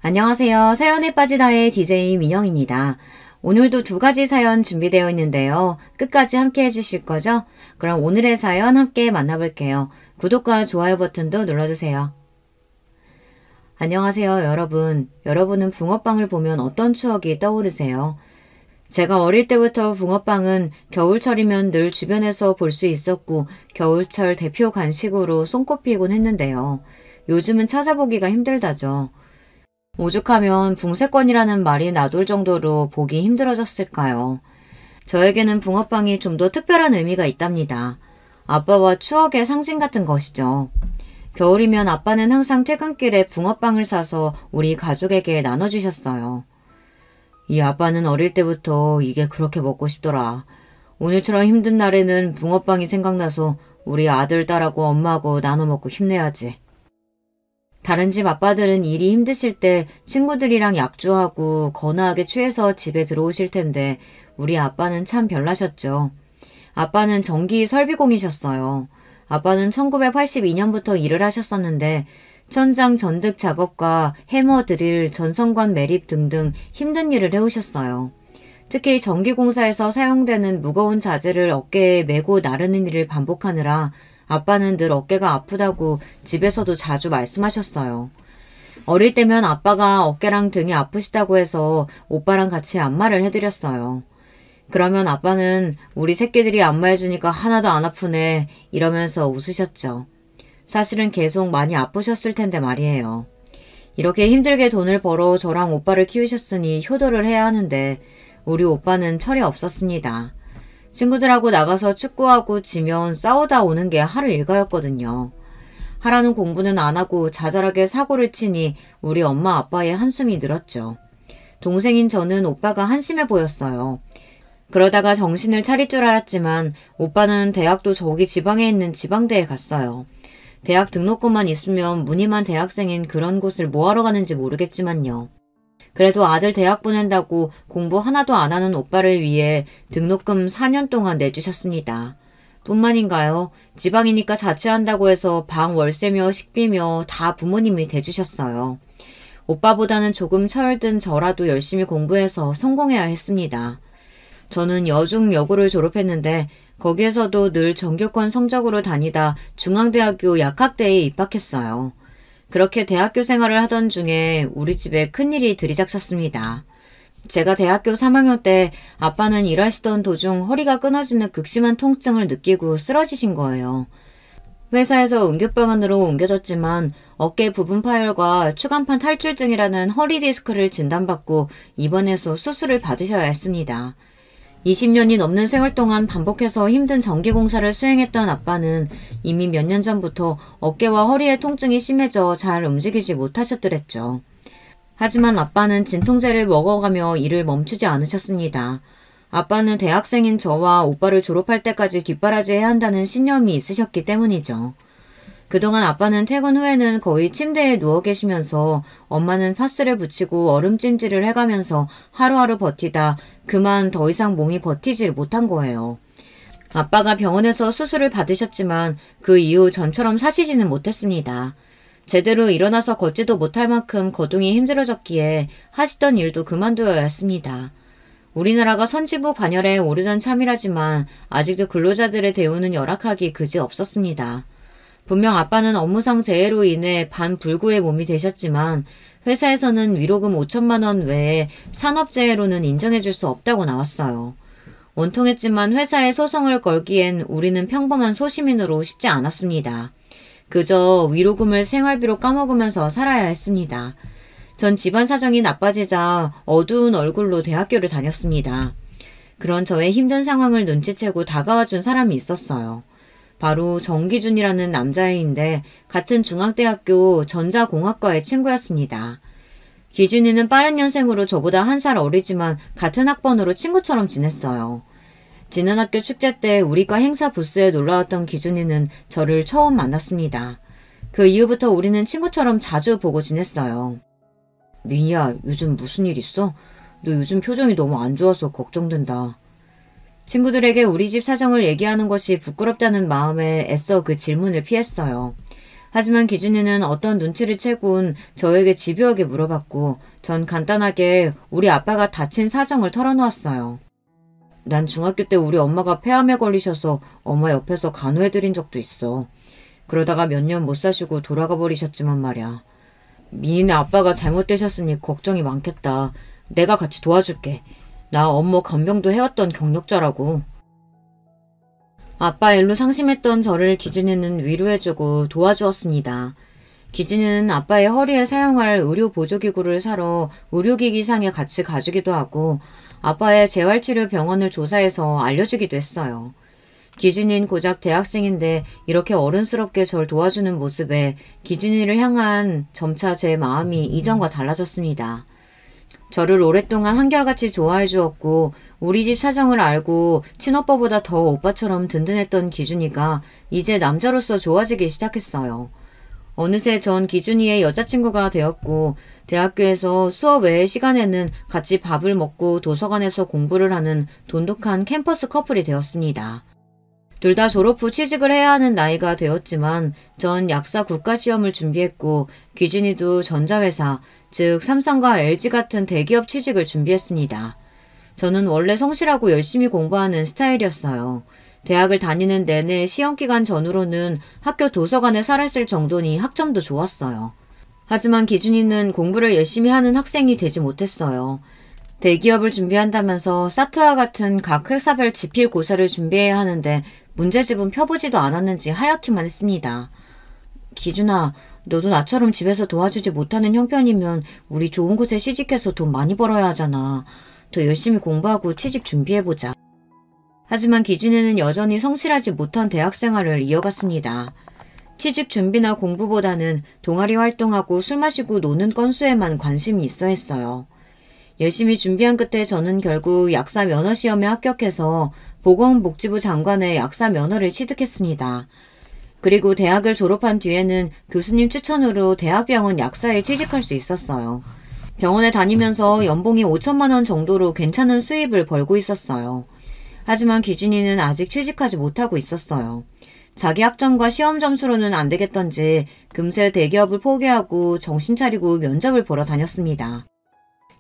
안녕하세요. 사연에 빠지다의 DJ 민영입니다. 오늘도 두 가지 사연 준비되어 있는데요. 끝까지 함께 해주실 거죠? 그럼 오늘의 사연 함께 만나볼게요. 구독과 좋아요 버튼도 눌러주세요. 안녕하세요, 여러분. 여러분은 붕어빵을 보면 어떤 추억이 떠오르세요? 제가 어릴 때부터 붕어빵은 겨울철이면 늘 주변에서 볼 수 있었고 겨울철 대표 간식으로 손꼽히곤 했는데요. 요즘은 찾아보기가 힘들다죠. 오죽하면 붕세권이라는 말이 나돌 정도로 보기 힘들어졌을까요? 저에게는 붕어빵이 좀 더 특별한 의미가 있답니다. 아빠와 추억의 상징 같은 것이죠. 겨울이면 아빠는 항상 퇴근길에 붕어빵을 사서 우리 가족에게 나눠주셨어요. 이 아빠는 어릴 때부터 이게 그렇게 먹고 싶더라. 오늘처럼 힘든 날에는 붕어빵이 생각나서 우리 아들, 딸하고 엄마하고 나눠 먹고 힘내야지. 다른 집 아빠들은 일이 힘드실 때 친구들이랑 약주하고 거나하게 취해서 집에 들어오실 텐데 우리 아빠는 참 별나셨죠. 아빠는 전기 설비공이셨어요. 아빠는 1982년부터 일을 하셨었는데 천장 전득 작업과 해머 드릴, 전선관 매립 등등 힘든 일을 해오셨어요. 특히 전기공사에서 사용되는 무거운 자재를 어깨에 메고 나르는 일을 반복하느라 아빠는 늘 어깨가 아프다고 집에서도 자주 말씀하셨어요. 어릴 때면 아빠가 어깨랑 등이 아프시다고 해서 오빠랑 같이 안마를 해드렸어요. 그러면 아빠는 우리 새끼들이 안마해주니까 하나도 안 아프네 이러면서 웃으셨죠. 사실은 계속 많이 아프셨을 텐데 말이에요. 이렇게 힘들게 돈을 벌어 저랑 오빠를 키우셨으니 효도를 해야 하는데 우리 오빠는 철이 없었습니다. 친구들하고 나가서 축구하고 지면 싸우다 오는 게 하루 일과였거든요. 하라는 공부는 안 하고 자잘하게 사고를 치니 우리 엄마 아빠의 한숨이 늘었죠. 동생인 저는 오빠가 한심해 보였어요. 그러다가 정신을 차릴 줄 알았지만 오빠는 대학도 저기 지방에 있는 지방대에 갔어요. 대학 등록금만 있으면 무늬만 대학생인 그런 곳을 뭐하러 가는지 모르겠지만요. 그래도 아들 대학 보낸다고 공부 하나도 안 하는 오빠를 위해 등록금 4년 동안 내주셨습니다. 뿐만인가요? 지방이니까 자취한다고 해서 방 월세며 식비며 다 부모님이 대주셨어요. 오빠보다는 조금 철든 저라도 열심히 공부해서 성공해야 했습니다. 저는 여중여고를 졸업했는데 거기에서도 늘 전교권 성적으로 다니다 중앙대학교 약학대에 입학했어요. 그렇게 대학교 생활을 하던 중에 우리 집에 큰일이 들이닥쳤습니다. 제가 대학교 3학년 때 아빠는 일하시던 도중 허리가 끊어지는 극심한 통증을 느끼고 쓰러지신 거예요. 회사에서 응급병원으로 옮겨졌지만 어깨 부분 파열과 추간판 탈출증이라는 허리 디스크를 진단받고 입원해서 수술을 받으셔야 했습니다. 20년이 넘는 세월 동안 반복해서 힘든 전기공사를 수행했던 아빠는 이미 몇 년 전부터 어깨와 허리의 통증이 심해져 잘 움직이지 못하셨더랬죠. 하지만 아빠는 진통제를 먹어가며 일을 멈추지 않으셨습니다. 아빠는 대학생인 저와 오빠를 졸업할 때까지 뒷바라지해야 한다는 신념이 있으셨기 때문이죠. 그동안 아빠는 퇴근 후에는 거의 침대에 누워 계시면서 엄마는 파스를 붙이고 얼음찜질을 해가면서 하루하루 버티다 그만 더 이상 몸이 버티질 못한 거예요. 아빠가 병원에서 수술을 받으셨지만 그 이후 전처럼 사시지는 못했습니다. 제대로 일어나서 걷지도 못할 만큼 거동이 힘들어졌기에 하시던 일도 그만두어야 했습니다. 우리나라가 선진국 반열에 오르던 참이라지만 아직도 근로자들의 대우는 열악하기 그지 없었습니다. 분명 아빠는 업무상 재해로 인해 반불구의 몸이 되셨지만 회사에서는 위로금 5천만 원 외에 산업재해로는 인정해줄 수 없다고 나왔어요. 원통했지만 회사에 소송을 걸기엔 우리는 평범한 소시민으로 쉽지 않았습니다. 그저 위로금을 생활비로 까먹으면서 살아야 했습니다. 전 집안 사정이 나빠지자 어두운 얼굴로 대학교를 다녔습니다. 그런 저의 힘든 상황을 눈치채고 다가와준 사람이 있었어요. 바로 정기준이라는 남자애인데 같은 중앙대학교 전자공학과의 친구였습니다. 기준이는 빠른 년생으로 저보다 1살 어리지만 같은 학번으로 친구처럼 지냈어요. 지난 학교 축제 때 우리과 행사 부스에 놀러왔던 기준이는 저를 처음 만났습니다. 그 이후부터 우리는 친구처럼 자주 보고 지냈어요. 민희야, 요즘 무슨 일 있어? 너 요즘 표정이 너무 안 좋아서 걱정된다. 친구들에게 우리 집 사정을 얘기하는 것이 부끄럽다는 마음에 애써 그 질문을 피했어요. 하지만 기준이는 어떤 눈치를 채곤 저에게 집요하게 물어봤고 전 간단하게 우리 아빠가 다친 사정을 털어놓았어요. 난 중학교 때 우리 엄마가 폐암에 걸리셔서 엄마 옆에서 간호해드린 적도 있어. 그러다가 몇 년 못 사시고 돌아가 버리셨지만 말이야. 민이네 아빠가 잘못되셨으니 걱정이 많겠다. 내가 같이 도와줄게. 나 업무 간병도 해왔던 경력자라고. 아빠 일로 상심했던 저를 기준이는 위로해주고 도와주었습니다. 기준이는 아빠의 허리에 사용할 의료 보조기구를 사러 의료기기상에 같이 가주기도 하고 아빠의 재활치료 병원을 조사해서 알려주기도 했어요. 기준이는 고작 대학생인데 이렇게 어른스럽게 절 도와주는 모습에 기준이를 향한 점차 제 마음이 이전과 달라졌습니다. 저를 오랫동안 한결같이 좋아해 주었고 우리 집 사정을 알고 친오빠보다 더 오빠처럼 든든했던 기준이가 이제 남자로서 좋아지기 시작했어요. 어느새 전 기준이의 여자친구가 되었고 대학교에서 수업 외의 시간에는 같이 밥을 먹고 도서관에서 공부를 하는 돈독한 캠퍼스 커플이 되었습니다. 둘 다 졸업 후 취직을 해야 하는 나이가 되었지만 전 약사 국가시험을 준비했고 기준이도 전자회사, 즉 삼성과 LG 같은 대기업 취직을 준비했습니다. 저는 원래 성실하고 열심히 공부하는 스타일이었어요. 대학을 다니는 내내 시험기간 전후로는 학교 도서관에 살았을 정도니 학점도 좋았어요. 하지만 기준이는 공부를 열심히 하는 학생이 되지 못했어요. 대기업을 준비한다면서 사트와 같은 각 회사별 지필고사를 준비해야 하는데 문제집은 펴보지도 않았는지 하얗기만 했습니다. 기준아, 너도 나처럼 집에서 도와주지 못하는 형편이면 우리 좋은 곳에 취직해서 돈 많이 벌어야 하잖아. 더 열심히 공부하고 취직 준비해보자. 하지만 기준이는 여전히 성실하지 못한 대학생활을 이어갔습니다. 취직 준비나 공부보다는 동아리 활동하고 술 마시고 노는 건수에만 관심이 있어 했어요. 열심히 준비한 끝에 저는 결국 약사 면허 시험에 합격해서 보건복지부 장관의 약사 면허를 취득했습니다. 그리고 대학을 졸업한 뒤에는 교수님 추천으로 대학병원 약사에 취직할 수 있었어요. 병원에 다니면서 연봉이 5천만 원 정도로 괜찮은 수입을 벌고 있었어요. 하지만 기준이는 아직 취직하지 못하고 있었어요. 자기 학점과 시험 점수로는 안 되겠던지 금세 대기업을 포기하고 정신 차리고 면접을 보러 다녔습니다.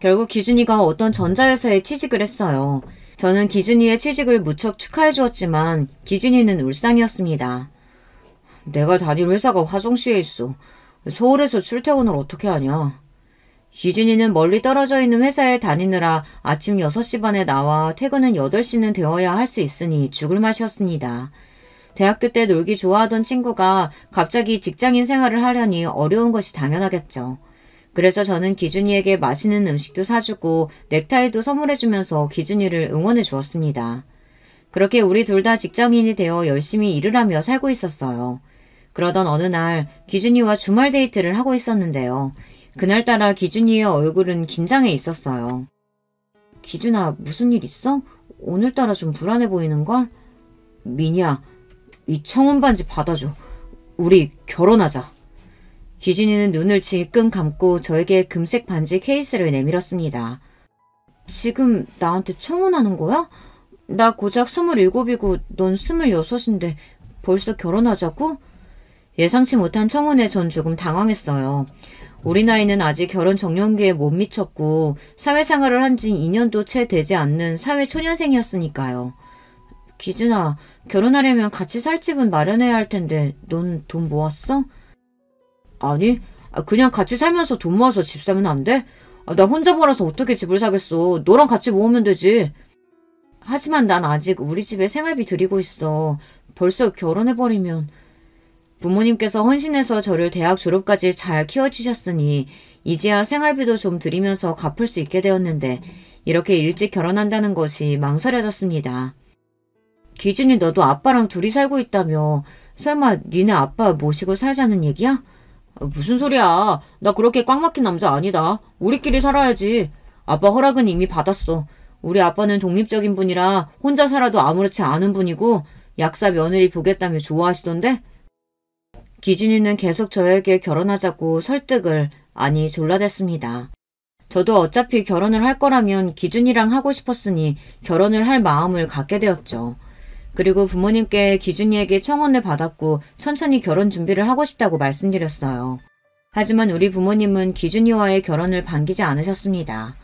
결국 기준이가 어떤 전자회사에 취직을 했어요. 저는 기준이의 취직을 무척 축하해 주었지만 기준이는 울상이었습니다. 내가 다닐 회사가 화성시에 있어. 서울에서 출퇴근을 어떻게 하냐. 기준이는 멀리 떨어져 있는 회사에 다니느라 아침 6시 반에 나와 퇴근은 8시는 되어야 할 수 있으니 죽을 맛이었습니다. 대학교 때 놀기 좋아하던 친구가 갑자기 직장인 생활을 하려니 어려운 것이 당연하겠죠. 그래서 저는 기준이에게 맛있는 음식도 사주고 넥타이도 선물해주면서 기준이를 응원해 주었습니다. 그렇게 우리 둘 다 직장인이 되어 열심히 일을 하며 살고 있었어요. 그러던 어느 날 기준이와 주말 데이트를 하고 있었는데요. 그날따라 기준이의 얼굴은 긴장해 있었어요. 기준아, 무슨 일 있어? 오늘따라 좀 불안해 보이는걸? 민이야, 이 청혼 반지 받아줘. 우리 결혼하자. 기준이는 눈을 질끈 감고 저에게 금색 반지 케이스를 내밀었습니다. 지금 나한테 청혼하는 거야? 나 고작 27이고 넌 26인데 벌써 결혼하자고? 예상치 못한 청혼에 전 조금 당황했어요. 우리 나이는 아직 결혼 정년기에 못 미쳤고 사회생활을 한 지 2년도 채 되지 않는 사회초년생이었으니까요. 기준아, 결혼하려면 같이 살 집은 마련해야 할 텐데 넌 돈 모았어? 아니, 그냥 같이 살면서 돈 모아서 집 사면 안 돼? 나 혼자 벌어서 어떻게 집을 사겠어. 너랑 같이 모으면 되지. 하지만 난 아직 우리 집에 생활비 드리고 있어. 벌써 결혼해버리면. 부모님께서 헌신해서 저를 대학 졸업까지 잘 키워주셨으니 이제야 생활비도 좀 드리면서 갚을 수 있게 되었는데 이렇게 일찍 결혼한다는 것이 망설여졌습니다. 기준이 너도 아빠랑 둘이 살고 있다며. 설마 니네 아빠 모시고 살자는 얘기야? 무슨 소리야. 나 그렇게 꽉 막힌 남자 아니다. 우리끼리 살아야지. 아빠 허락은 이미 받았어. 우리 아빠는 독립적인 분이라 혼자 살아도 아무렇지 않은 분이고 약사 며느리 보겠다며 좋아하시던데? 기준이는 계속 저에게 결혼하자고 설득을, 아니 졸라댔습니다. 저도 어차피 결혼을 할 거라면 기준이랑 하고 싶었으니 결혼을 할 마음을 갖게 되었죠. 그리고 부모님께 기준이에게 청혼을 받았고 천천히 결혼 준비를 하고 싶다고 말씀드렸어요. 하지만 우리 부모님은 기준이와의 결혼을 반기지 않으셨습니다.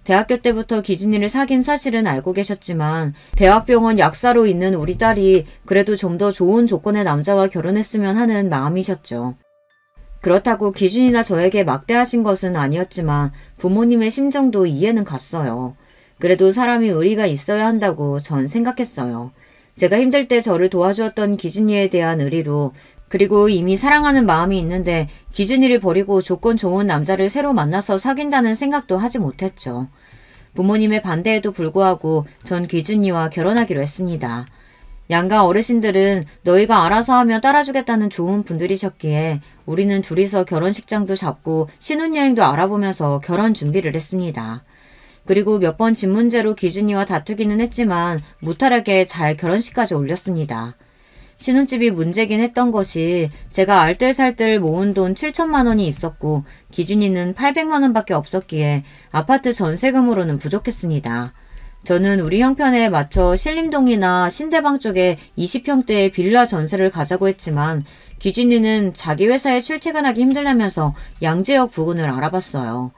대학교 때부터 기준이를 사귄 사실은 알고 계셨지만 대학병원 약사로 있는 우리 딸이 그래도 좀 더 좋은 조건의 남자와 결혼했으면 하는 마음이셨죠. 그렇다고 기준이나 저에게 막대하신 것은 아니었지만 부모님의 심정도 이해는 갔어요. 그래도 사람이 의리가 있어야 한다고 전 생각했어요. 제가 힘들 때 저를 도와주었던 기준이에 대한 의리로, 그리고 이미 사랑하는 마음이 있는데 기준이를 버리고 조건 좋은 남자를 새로 만나서 사귄다는 생각도 하지 못했죠. 부모님의 반대에도 불구하고 전 기준이와 결혼하기로 했습니다. 양가 어르신들은 너희가 알아서 하면 따라주겠다는 좋은 분들이셨기에 우리는 둘이서 결혼식장도 잡고 신혼여행도 알아보면서 결혼 준비를 했습니다. 그리고 몇 번 집 문제로 기준이와 다투기는 했지만 무탈하게 잘 결혼식까지 올렸습니다. 신혼집이 문제긴 했던 것이 제가 알뜰살뜰 모은 돈 7천만 원이 있었고 기준이는 800만 원밖에 없었기에 아파트 전세금으로는 부족했습니다. 저는 우리 형편에 맞춰 신림동이나 신대방 쪽에 20평대의 빌라 전세를 가자고 했지만 기준이는 자기 회사에 출퇴근하기 힘들다면서 양재역 부근을 알아봤어요.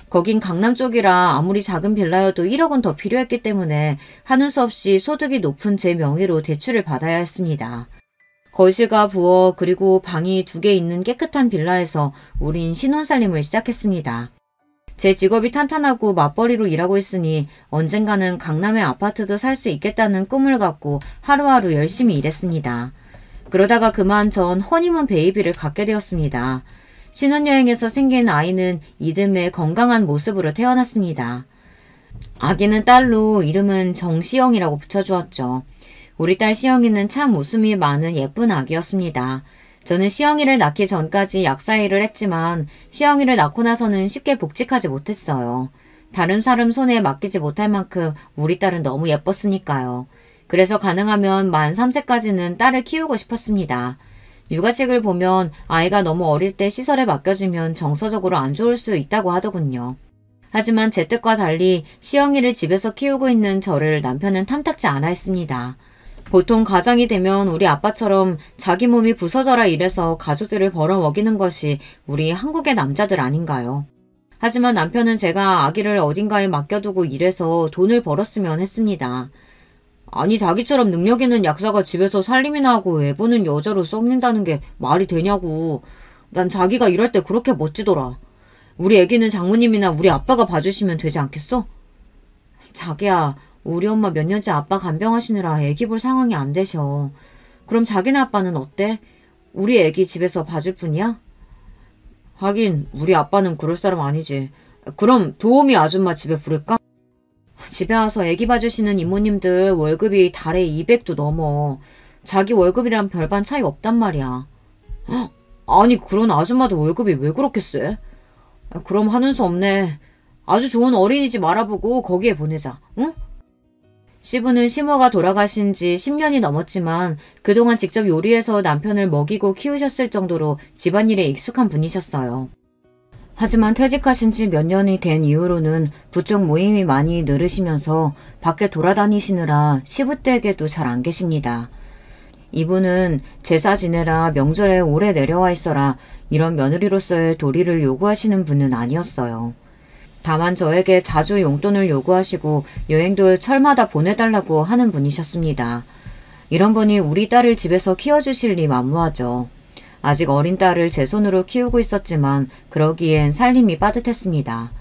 거긴 강남 쪽이라 아무리 작은 빌라여도 1억 원 더 필요했기 때문에 하는 수 없이 소득이 높은 제 명의로 대출을 받아야 했습니다. 거실과 부엌 그리고 방이 2개 있는 깨끗한 빌라에서 우린 신혼살림을 시작했습니다. 제 직업이 탄탄하고 맞벌이로 일하고 있으니 언젠가는 강남의 아파트도 살 수 있겠다는 꿈을 갖고 하루하루 열심히 일했습니다. 그러다가 그만 전 허니문 베이비를 갖게 되었습니다. 신혼여행에서 생긴 아이는 이듬해 건강한 모습으로 태어났습니다. 아기는 딸로 이름은 정시영이라고 붙여주었죠. 우리 딸 시영이는 참 웃음이 많은 예쁜 아기였습니다. 저는 시영이를 낳기 전까지 약사 일을 했지만 시영이를 낳고 나서는 쉽게 복직하지 못했어요. 다른 사람 손에 맡기지 못할 만큼 우리 딸은 너무 예뻤으니까요. 그래서 가능하면 만 3세까지는 딸을 키우고 싶었습니다. 육아책을 보면 아이가 너무 어릴 때 시설에 맡겨지면 정서적으로 안 좋을 수 있다고 하더군요. 하지만 제 뜻과 달리 시영이를 집에서 키우고 있는 저를 남편은 탐탁지 않아 했습니다. 보통 가장이 되면 우리 아빠처럼 자기 몸이 부서져라 일해서 가족들을 벌어 먹이는 것이 우리 한국의 남자들 아닌가요? 하지만 남편은 제가 아기를 어딘가에 맡겨두고 일해서 돈을 벌었으면 했습니다. 아니 자기처럼 능력 있는 약사가 집에서 살림이나 하고 애 보는 여자로 썩는다는 게 말이 되냐고. 난 자기가 일할 때 그렇게 멋지더라. 우리 애기는 장모님이나 우리 아빠가 봐주시면 되지 않겠어? 자기야, 우리 엄마 몇 년째 아빠 간병하시느라 애기 볼 상황이 안 되셔. 그럼 자기네 아빠는 어때? 우리 애기 집에서 봐줄 뿐이야? 하긴 우리 아빠는 그럴 사람 아니지. 그럼 도우미 아줌마 집에 부를까? 집에 와서 애기 봐주시는 이모님들 월급이 달에 200도 넘어. 자기 월급이랑 별반 차이 없단 말이야. 아니 그런 아줌마들 월급이 왜 그렇게 세? 그럼 하는 수 없네. 아주 좋은 어린이집 알아보고 거기에 보내자. 응? 시부는 시모가 돌아가신 지 10년이 넘었지만 그동안 직접 요리해서 남편을 먹이고 키우셨을 정도로 집안일에 익숙한 분이셨어요. 하지만 퇴직하신 지 몇 년이 된 이후로는 부쩍 모임이 많이 늘으시면서 밖에 돌아다니시느라 시부댁에도 잘 안 계십니다. 이분은 제사 지내라 명절에 오래 내려와 있어라 이런 며느리로서의 도리를 요구하시는 분은 아니었어요. 다만 저에게 자주 용돈을 요구하시고 여행도 철마다 보내달라고 하는 분이셨습니다. 이런 분이 우리 딸을 집에서 키워주실 리 만무하죠. 아직 어린 딸을 제 손으로 키우고 있었지만 그러기엔 살림이 빠듯했습니다.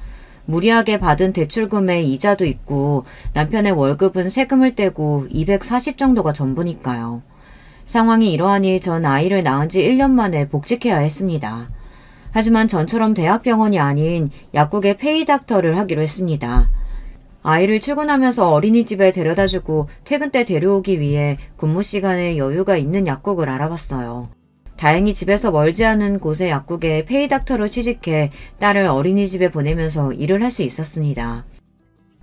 무리하게 받은 대출금에 이자도 있고 남편의 월급은 세금을 떼고 240 정도가 전부니까요. 상황이 이러하니 전 아이를 낳은 지 1년 만에 복직해야 했습니다. 하지만 전처럼 대학병원이 아닌 약국의 페이닥터를 하기로 했습니다. 아이를 출근하면서 어린이집에 데려다주고 퇴근 때 데려오기 위해 근무 시간에 여유가 있는 약국을 알아봤어요. 다행히 집에서 멀지 않은 곳의 약국에 페이닥터로 취직해 딸을 어린이집에 보내면서 일을 할 수 있었습니다.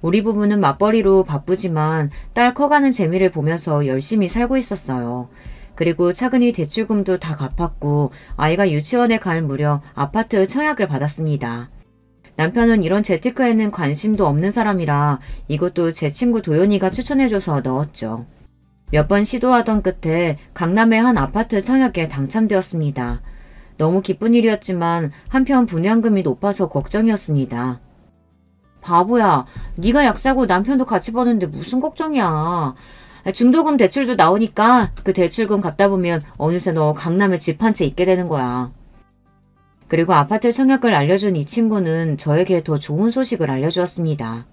우리 부부는 맞벌이로 바쁘지만 딸 커가는 재미를 보면서 열심히 살고 있었어요. 그리고 차근히 대출금도 다 갚았고 아이가 유치원에 갈 무렵 아파트 청약을 받았습니다. 남편은 이런 재테크에는 관심도 없는 사람이라 이것도 제 친구 도연이가 추천해줘서 넣었죠. 몇 번 시도하던 끝에 강남의 한 아파트 청약에 당첨되었습니다. 너무 기쁜 일이었지만 한편 분양금이 높아서 걱정이었습니다. 바보야, 네가 약 사고 남편도 같이 버는데 무슨 걱정이야. 중도금 대출도 나오니까 그 대출금 갚다 보면 어느새 너 강남에 집 한 채 있게 되는 거야. 그리고 아파트 청약을 알려준 이 친구는 저에게 더 좋은 소식을 알려주었습니다.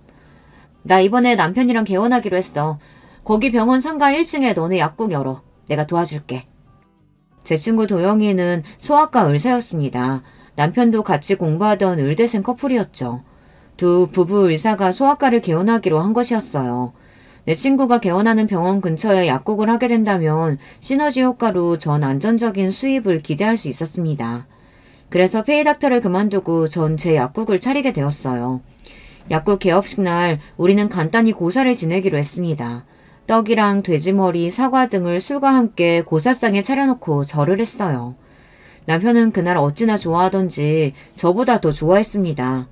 나 이번에 남편이랑 개원하기로 했어. 거기 병원 상가 1층에 너네 약국 열어. 내가 도와줄게. 제 친구 도영이는 소아과 의사였습니다. 남편도 같이 공부하던 의대생 커플이었죠. 두 부부 의사가 소아과를 개원하기로 한 것이었어요. 내 친구가 개원하는 병원 근처에 약국을 하게 된다면 시너지 효과로 전 안정적인 수입을 기대할 수 있었습니다. 그래서 페이닥터를 그만두고 전 제 약국을 차리게 되었어요. 약국 개업식 날 우리는 간단히 고사를 지내기로 했습니다. 떡이랑 돼지머리, 사과 등을 술과 함께 고사상에 차려놓고 절을 했어요. 남편은 그날 어찌나 좋아하던지 저보다 더 좋아했습니다.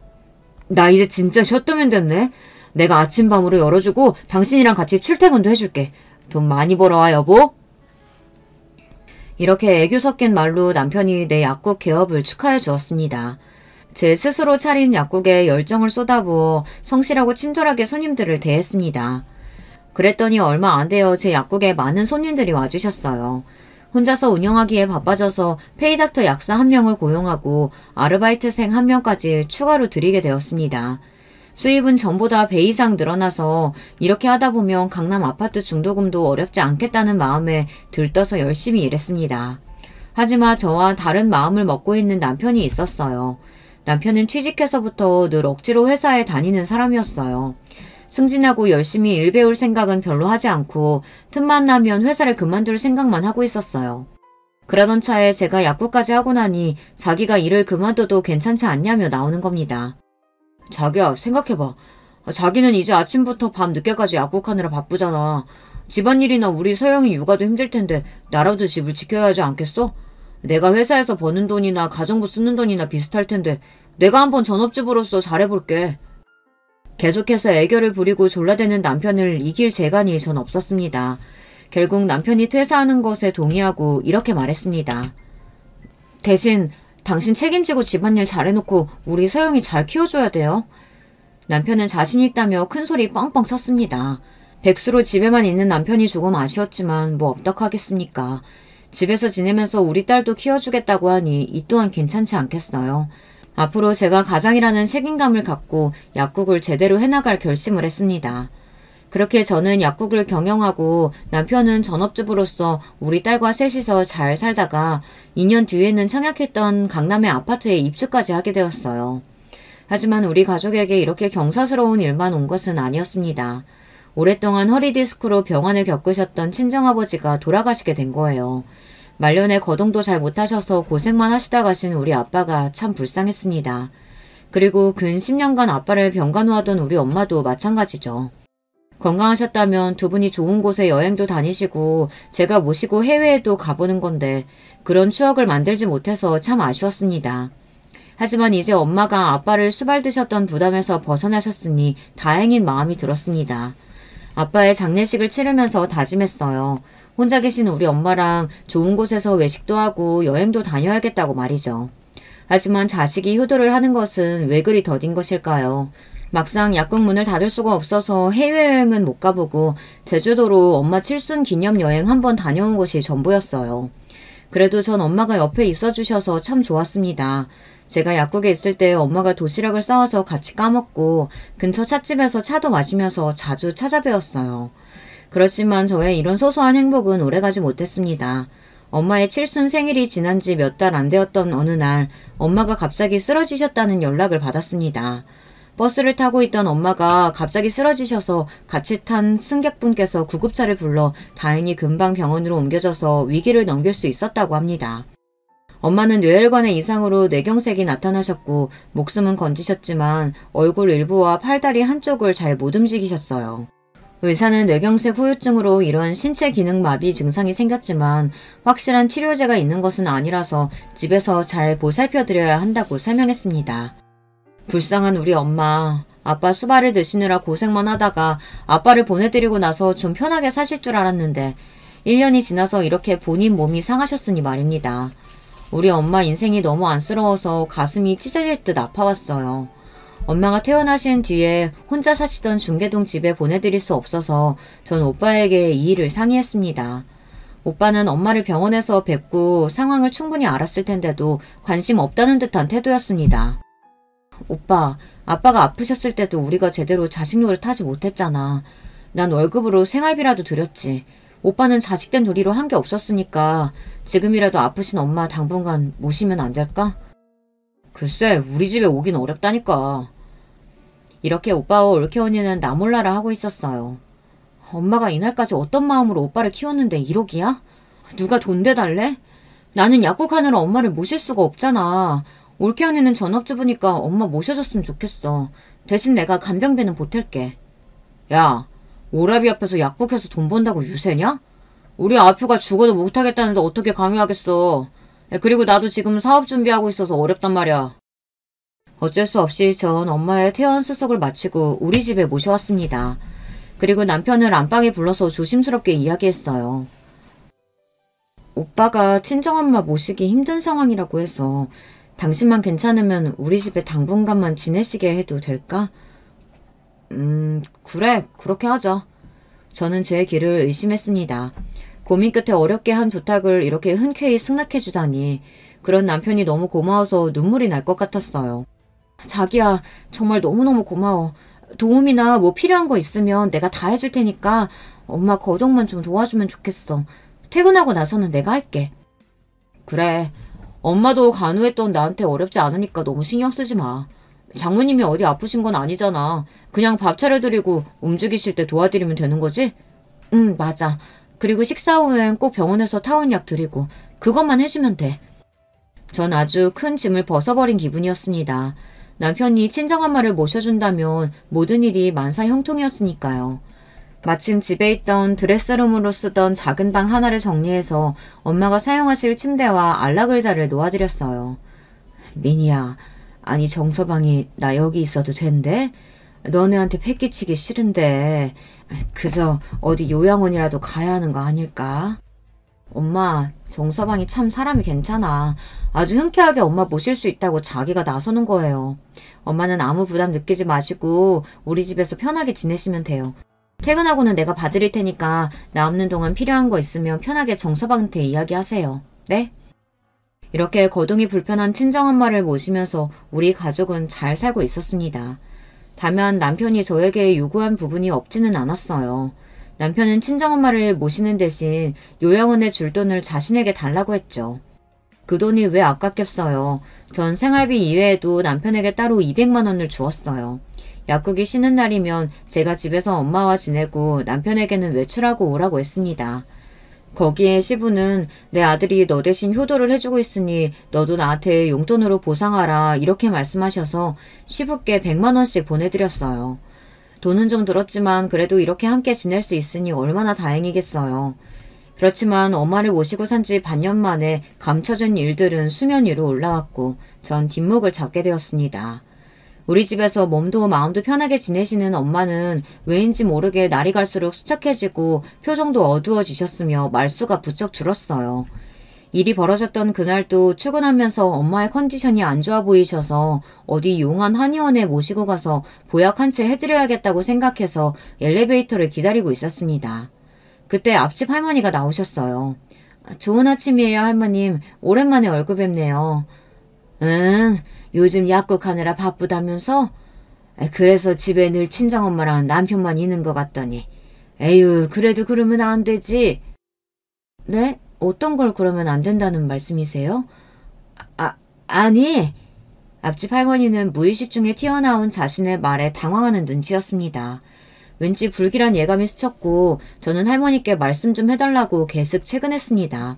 나 이제 진짜 쉬었다면 됐네. 내가 아침밤으로 열어주고 당신이랑 같이 출퇴근도 해줄게. 돈 많이 벌어와 여보. 이렇게 애교 섞인 말로 남편이 내 약국 개업을 축하해 주었습니다. 제 스스로 차린 약국에 열정을 쏟아부어 성실하고 친절하게 손님들을 대했습니다. 그랬더니 얼마 안 되어 제 약국에 많은 손님들이 와주셨어요. 혼자서 운영하기에 바빠져서 페이닥터 약사 1명을 고용하고 아르바이트생 1명까지 추가로 들이게 되었습니다. 수입은 전보다 배 이상 늘어나서 이렇게 하다 보면 강남 아파트 중도금도 어렵지 않겠다는 마음에 들떠서 열심히 일했습니다. 하지만 저와 다른 마음을 먹고 있는 남편이 있었어요. 남편은 취직해서부터 늘 억지로 회사에 다니는 사람이었어요. 승진하고 열심히 일 배울 생각은 별로 하지 않고 틈만 나면 회사를 그만둘 생각만 하고 있었어요. 그러던 차에 제가 약국까지 하고 나니 자기가 일을 그만둬도 괜찮지 않냐며 나오는 겁니다. 자기야, 생각해봐. 자기는 이제 아침부터 밤 늦게까지 약국하느라 바쁘잖아. 집안일이나 우리 서영이 육아도 힘들 텐데 나라도 집을 지켜야 하지 않겠어? 내가 회사에서 버는 돈이나 가정부 쓰는 돈이나 비슷할 텐데 내가 한번 전업주부로서 잘해볼게. 계속해서 애교를 부리고 졸라대는 남편을 이길 재간이 전 없었습니다. 결국 남편이 퇴사하는 것에 동의하고 이렇게 말했습니다. 대신 당신 책임지고 집안일 잘해놓고 우리 서영이 잘 키워줘야 돼요. 남편은 자신 있다며 큰소리 뻥뻥 쳤습니다. 백수로 집에만 있는 남편이 조금 아쉬웠지만 뭐 어떡하겠습니까. 집에서 지내면서 우리 딸도 키워주겠다고 하니 이 또한 괜찮지 않겠어요. 앞으로 제가 가장이라는 책임감을 갖고 약국을 제대로 해나갈 결심을 했습니다. 그렇게 저는 약국을 경영하고 남편은 전업주부로서 우리 딸과 셋이서 잘 살다가 2년 뒤에는 청약했던 강남의 아파트에 입주까지 하게 되었어요. 하지만 우리 가족에게 이렇게 경사스러운 일만 온 것은 아니었습니다. 오랫동안 허리디스크로 병환을 겪으셨던 친정아버지가 돌아가시게 된 거예요. 말년에 거동도 잘 못하셔서 고생만 하시다 가신 우리 아빠가 참 불쌍했습니다. 그리고 근 10년간 아빠를 병간호하던 우리 엄마도 마찬가지죠. 건강하셨다면 두 분이 좋은 곳에 여행도 다니시고 제가 모시고 해외에도 가보는 건데 그런 추억을 만들지 못해서 참 아쉬웠습니다. 하지만 이제 엄마가 아빠를 수발드셨던 부담에서 벗어나셨으니 다행인 마음이 들었습니다. 아빠의 장례식을 치르면서 다짐했어요. 혼자 계신 우리 엄마랑 좋은 곳에서 외식도 하고 여행도 다녀야겠다고 말이죠. 하지만 자식이 효도를 하는 것은 왜 그리 더딘 것일까요? 막상 약국 문을 닫을 수가 없어서 해외여행은 못 가보고 제주도로 엄마 칠순 기념여행 한번 다녀온 것이 전부였어요. 그래도 전 엄마가 옆에 있어주셔서 참 좋았습니다. 제가 약국에 있을 때 엄마가 도시락을 싸와서 같이 까먹고 근처 찻집에서 차도 마시면서 자주 찾아뵈었어요. 그렇지만 저의 이런 소소한 행복은 오래가지 못했습니다. 엄마의 칠순 생일이 지난 지 몇 달 안 되었던 어느 날 엄마가 갑자기 쓰러지셨다는 연락을 받았습니다. 버스를 타고 있던 엄마가 갑자기 쓰러지셔서 같이 탄 승객분께서 구급차를 불러 다행히 금방 병원으로 옮겨져서 위기를 넘길 수 있었다고 합니다. 엄마는 뇌혈관의 이상으로 뇌경색이 나타나셨고 목숨은 건지셨지만 얼굴 일부와 팔다리 한쪽을 잘 못 움직이셨어요. 의사는 뇌경색 후유증으로 이런 신체 기능 마비 증상이 생겼지만 확실한 치료제가 있는 것은 아니라서 집에서 잘 보살펴드려야 한다고 설명했습니다. 불쌍한 우리 엄마, 아빠 수발을 드시느라 고생만 하다가 아빠를 보내드리고 나서 좀 편하게 사실 줄 알았는데 1년이 지나서 이렇게 본인 몸이 상하셨으니 말입니다. 우리 엄마 인생이 너무 안쓰러워서 가슴이 찢어질 듯 아파왔어요. 엄마가 퇴원하신 뒤에 혼자 사시던 중계동 집에 보내드릴 수 없어서 전 오빠에게 이 일을 상의했습니다. 오빠는 엄마를 병원에서 뵙고 상황을 충분히 알았을 텐데도 관심 없다는 듯한 태도였습니다. 오빠, 아빠가 아프셨을 때도 우리가 제대로 자식 노릇 하지 못했잖아. 난 월급으로 생활비라도 드렸지. 오빠는 자식된 도리로 한 게 없었으니까 지금이라도 아프신 엄마 당분간 모시면 안 될까? 글쎄, 우리 집에 오긴 어렵다니까. 이렇게 오빠와 올케 언니는 나 몰라라 하고 있었어요. 엄마가 이날까지 어떤 마음으로 오빠를 키웠는데 1억이야? 누가 돈 대달래? 나는 약국하느라 엄마를 모실 수가 없잖아. 올케 언니는 전업주부니까 엄마 모셔줬으면 좋겠어. 대신 내가 간병비는 보탤게. 야, 오라비 앞에서 약국해서 돈 번다고 유세냐? 우리 아표가 죽어도 못하겠다는데 어떻게 강요하겠어. 그리고 나도 지금 사업 준비하고 있어서 어렵단 말이야. 어쩔 수 없이 전 엄마의 퇴원 수속을 마치고 우리 집에 모셔왔습니다. 그리고 남편을 안방에 불러서 조심스럽게 이야기했어요. 오빠가 친정엄마 모시기 힘든 상황이라고 해서 당신만 괜찮으면 우리 집에 당분간만 지내시게 해도 될까? 그래, 그렇게 하자. 저는 제 길을 의심했습니다. 고민 끝에 어렵게 한 부탁을 이렇게 흔쾌히 승낙해주다니 그런 남편이 너무 고마워서 눈물이 날 것 같았어요. 자기야, 정말 너무너무 고마워. 도움이나 뭐 필요한 거 있으면 내가 다 해줄 테니까 엄마 거동만 좀 도와주면 좋겠어. 퇴근하고 나서는 내가 할게. 그래, 엄마도 간호했던 나한테 어렵지 않으니까 너무 신경 쓰지 마. 장모님이 어디 아프신 건 아니잖아. 그냥 밥 차려드리고 움직이실 때 도와드리면 되는 거지? 응, 맞아. 그리고 식사 후엔 꼭 병원에서 타원약 드리고 그것만 해주면 돼. 전 아주 큰 짐을 벗어버린 기분이었습니다. 남편이 친정엄마를 모셔준다면 모든 일이 만사형통이었으니까요. 마침 집에 있던 드레스룸으로 쓰던 작은 방 하나를 정리해서 엄마가 사용하실 침대와 안락의자를 놓아드렸어요. 미니야, 아니 정서방이 나 여기 있어도 된대? 너네한테 패기치기 싫은데 그저 어디 요양원이라도 가야 하는 거 아닐까? 엄마, 정서방이 참 사람이 괜찮아. 아주 흔쾌하게 엄마 모실 수 있다고 자기가 나서는 거예요. 엄마는 아무 부담 느끼지 마시고 우리 집에서 편하게 지내시면 돼요. 퇴근하고는 내가 봐드릴 테니까 나 없는 동안 필요한 거 있으면 편하게 정서방한테 이야기하세요. 네? 이렇게 거동이 불편한 친정엄마를 모시면서 우리 가족은 잘 살고 있었습니다. 다만 남편이 저에게 요구한 부분이 없지는 않았어요. 남편은 친정엄마를 모시는 대신 요양원에 줄 돈을 자신에게 달라고 했죠. 그 돈이 왜 아깝겠어요. 전 생활비 이외에도 남편에게 따로 200만 원을 주었어요. 약국이 쉬는 날이면 제가 집에서 엄마와 지내고 남편에게는 외출하고 오라고 했습니다. 거기에 시부는 내 아들이 너 대신 효도를 해주고 있으니 너도 나한테 용돈으로 보상하라 이렇게 말씀하셔서 시부께 100만 원씩 보내드렸어요. 돈은 좀 들었지만 그래도 이렇게 함께 지낼 수 있으니 얼마나 다행이겠어요. 그렇지만 엄마를 모시고 산 지 반년 만에 감춰진 일들은 수면 위로 올라왔고 전 뒷목을 잡게 되었습니다. 우리 집에서 몸도 마음도 편하게 지내시는 엄마는 왜인지 모르게 날이 갈수록 수척해지고 표정도 어두워지셨으며 말수가 부쩍 줄었어요. 일이 벌어졌던 그날도 출근하면서 엄마의 컨디션이 안 좋아 보이셔서 어디 용한 한의원에 모시고 가서 보약 한 채 해드려야겠다고 생각해서 엘리베이터를 기다리고 있었습니다. 그때 앞집 할머니가 나오셨어요. 좋은 아침이에요, 할머님. 오랜만에 얼굴 뵙네요. 응, 요즘 약국 하느라 바쁘다면서? 그래서 집에 늘 친정엄마랑 남편만 있는 것 같더니. 에휴, 그래도 그러면 안 되지. 네? 어떤 걸 그러면 안 된다는 말씀이세요? 아니. 앞집 할머니는 무의식 중에 튀어나온 자신의 말에 당황하는 눈치였습니다. 왠지 불길한 예감이 스쳤고 저는 할머니께 말씀 좀 해달라고 계속 채근했습니다.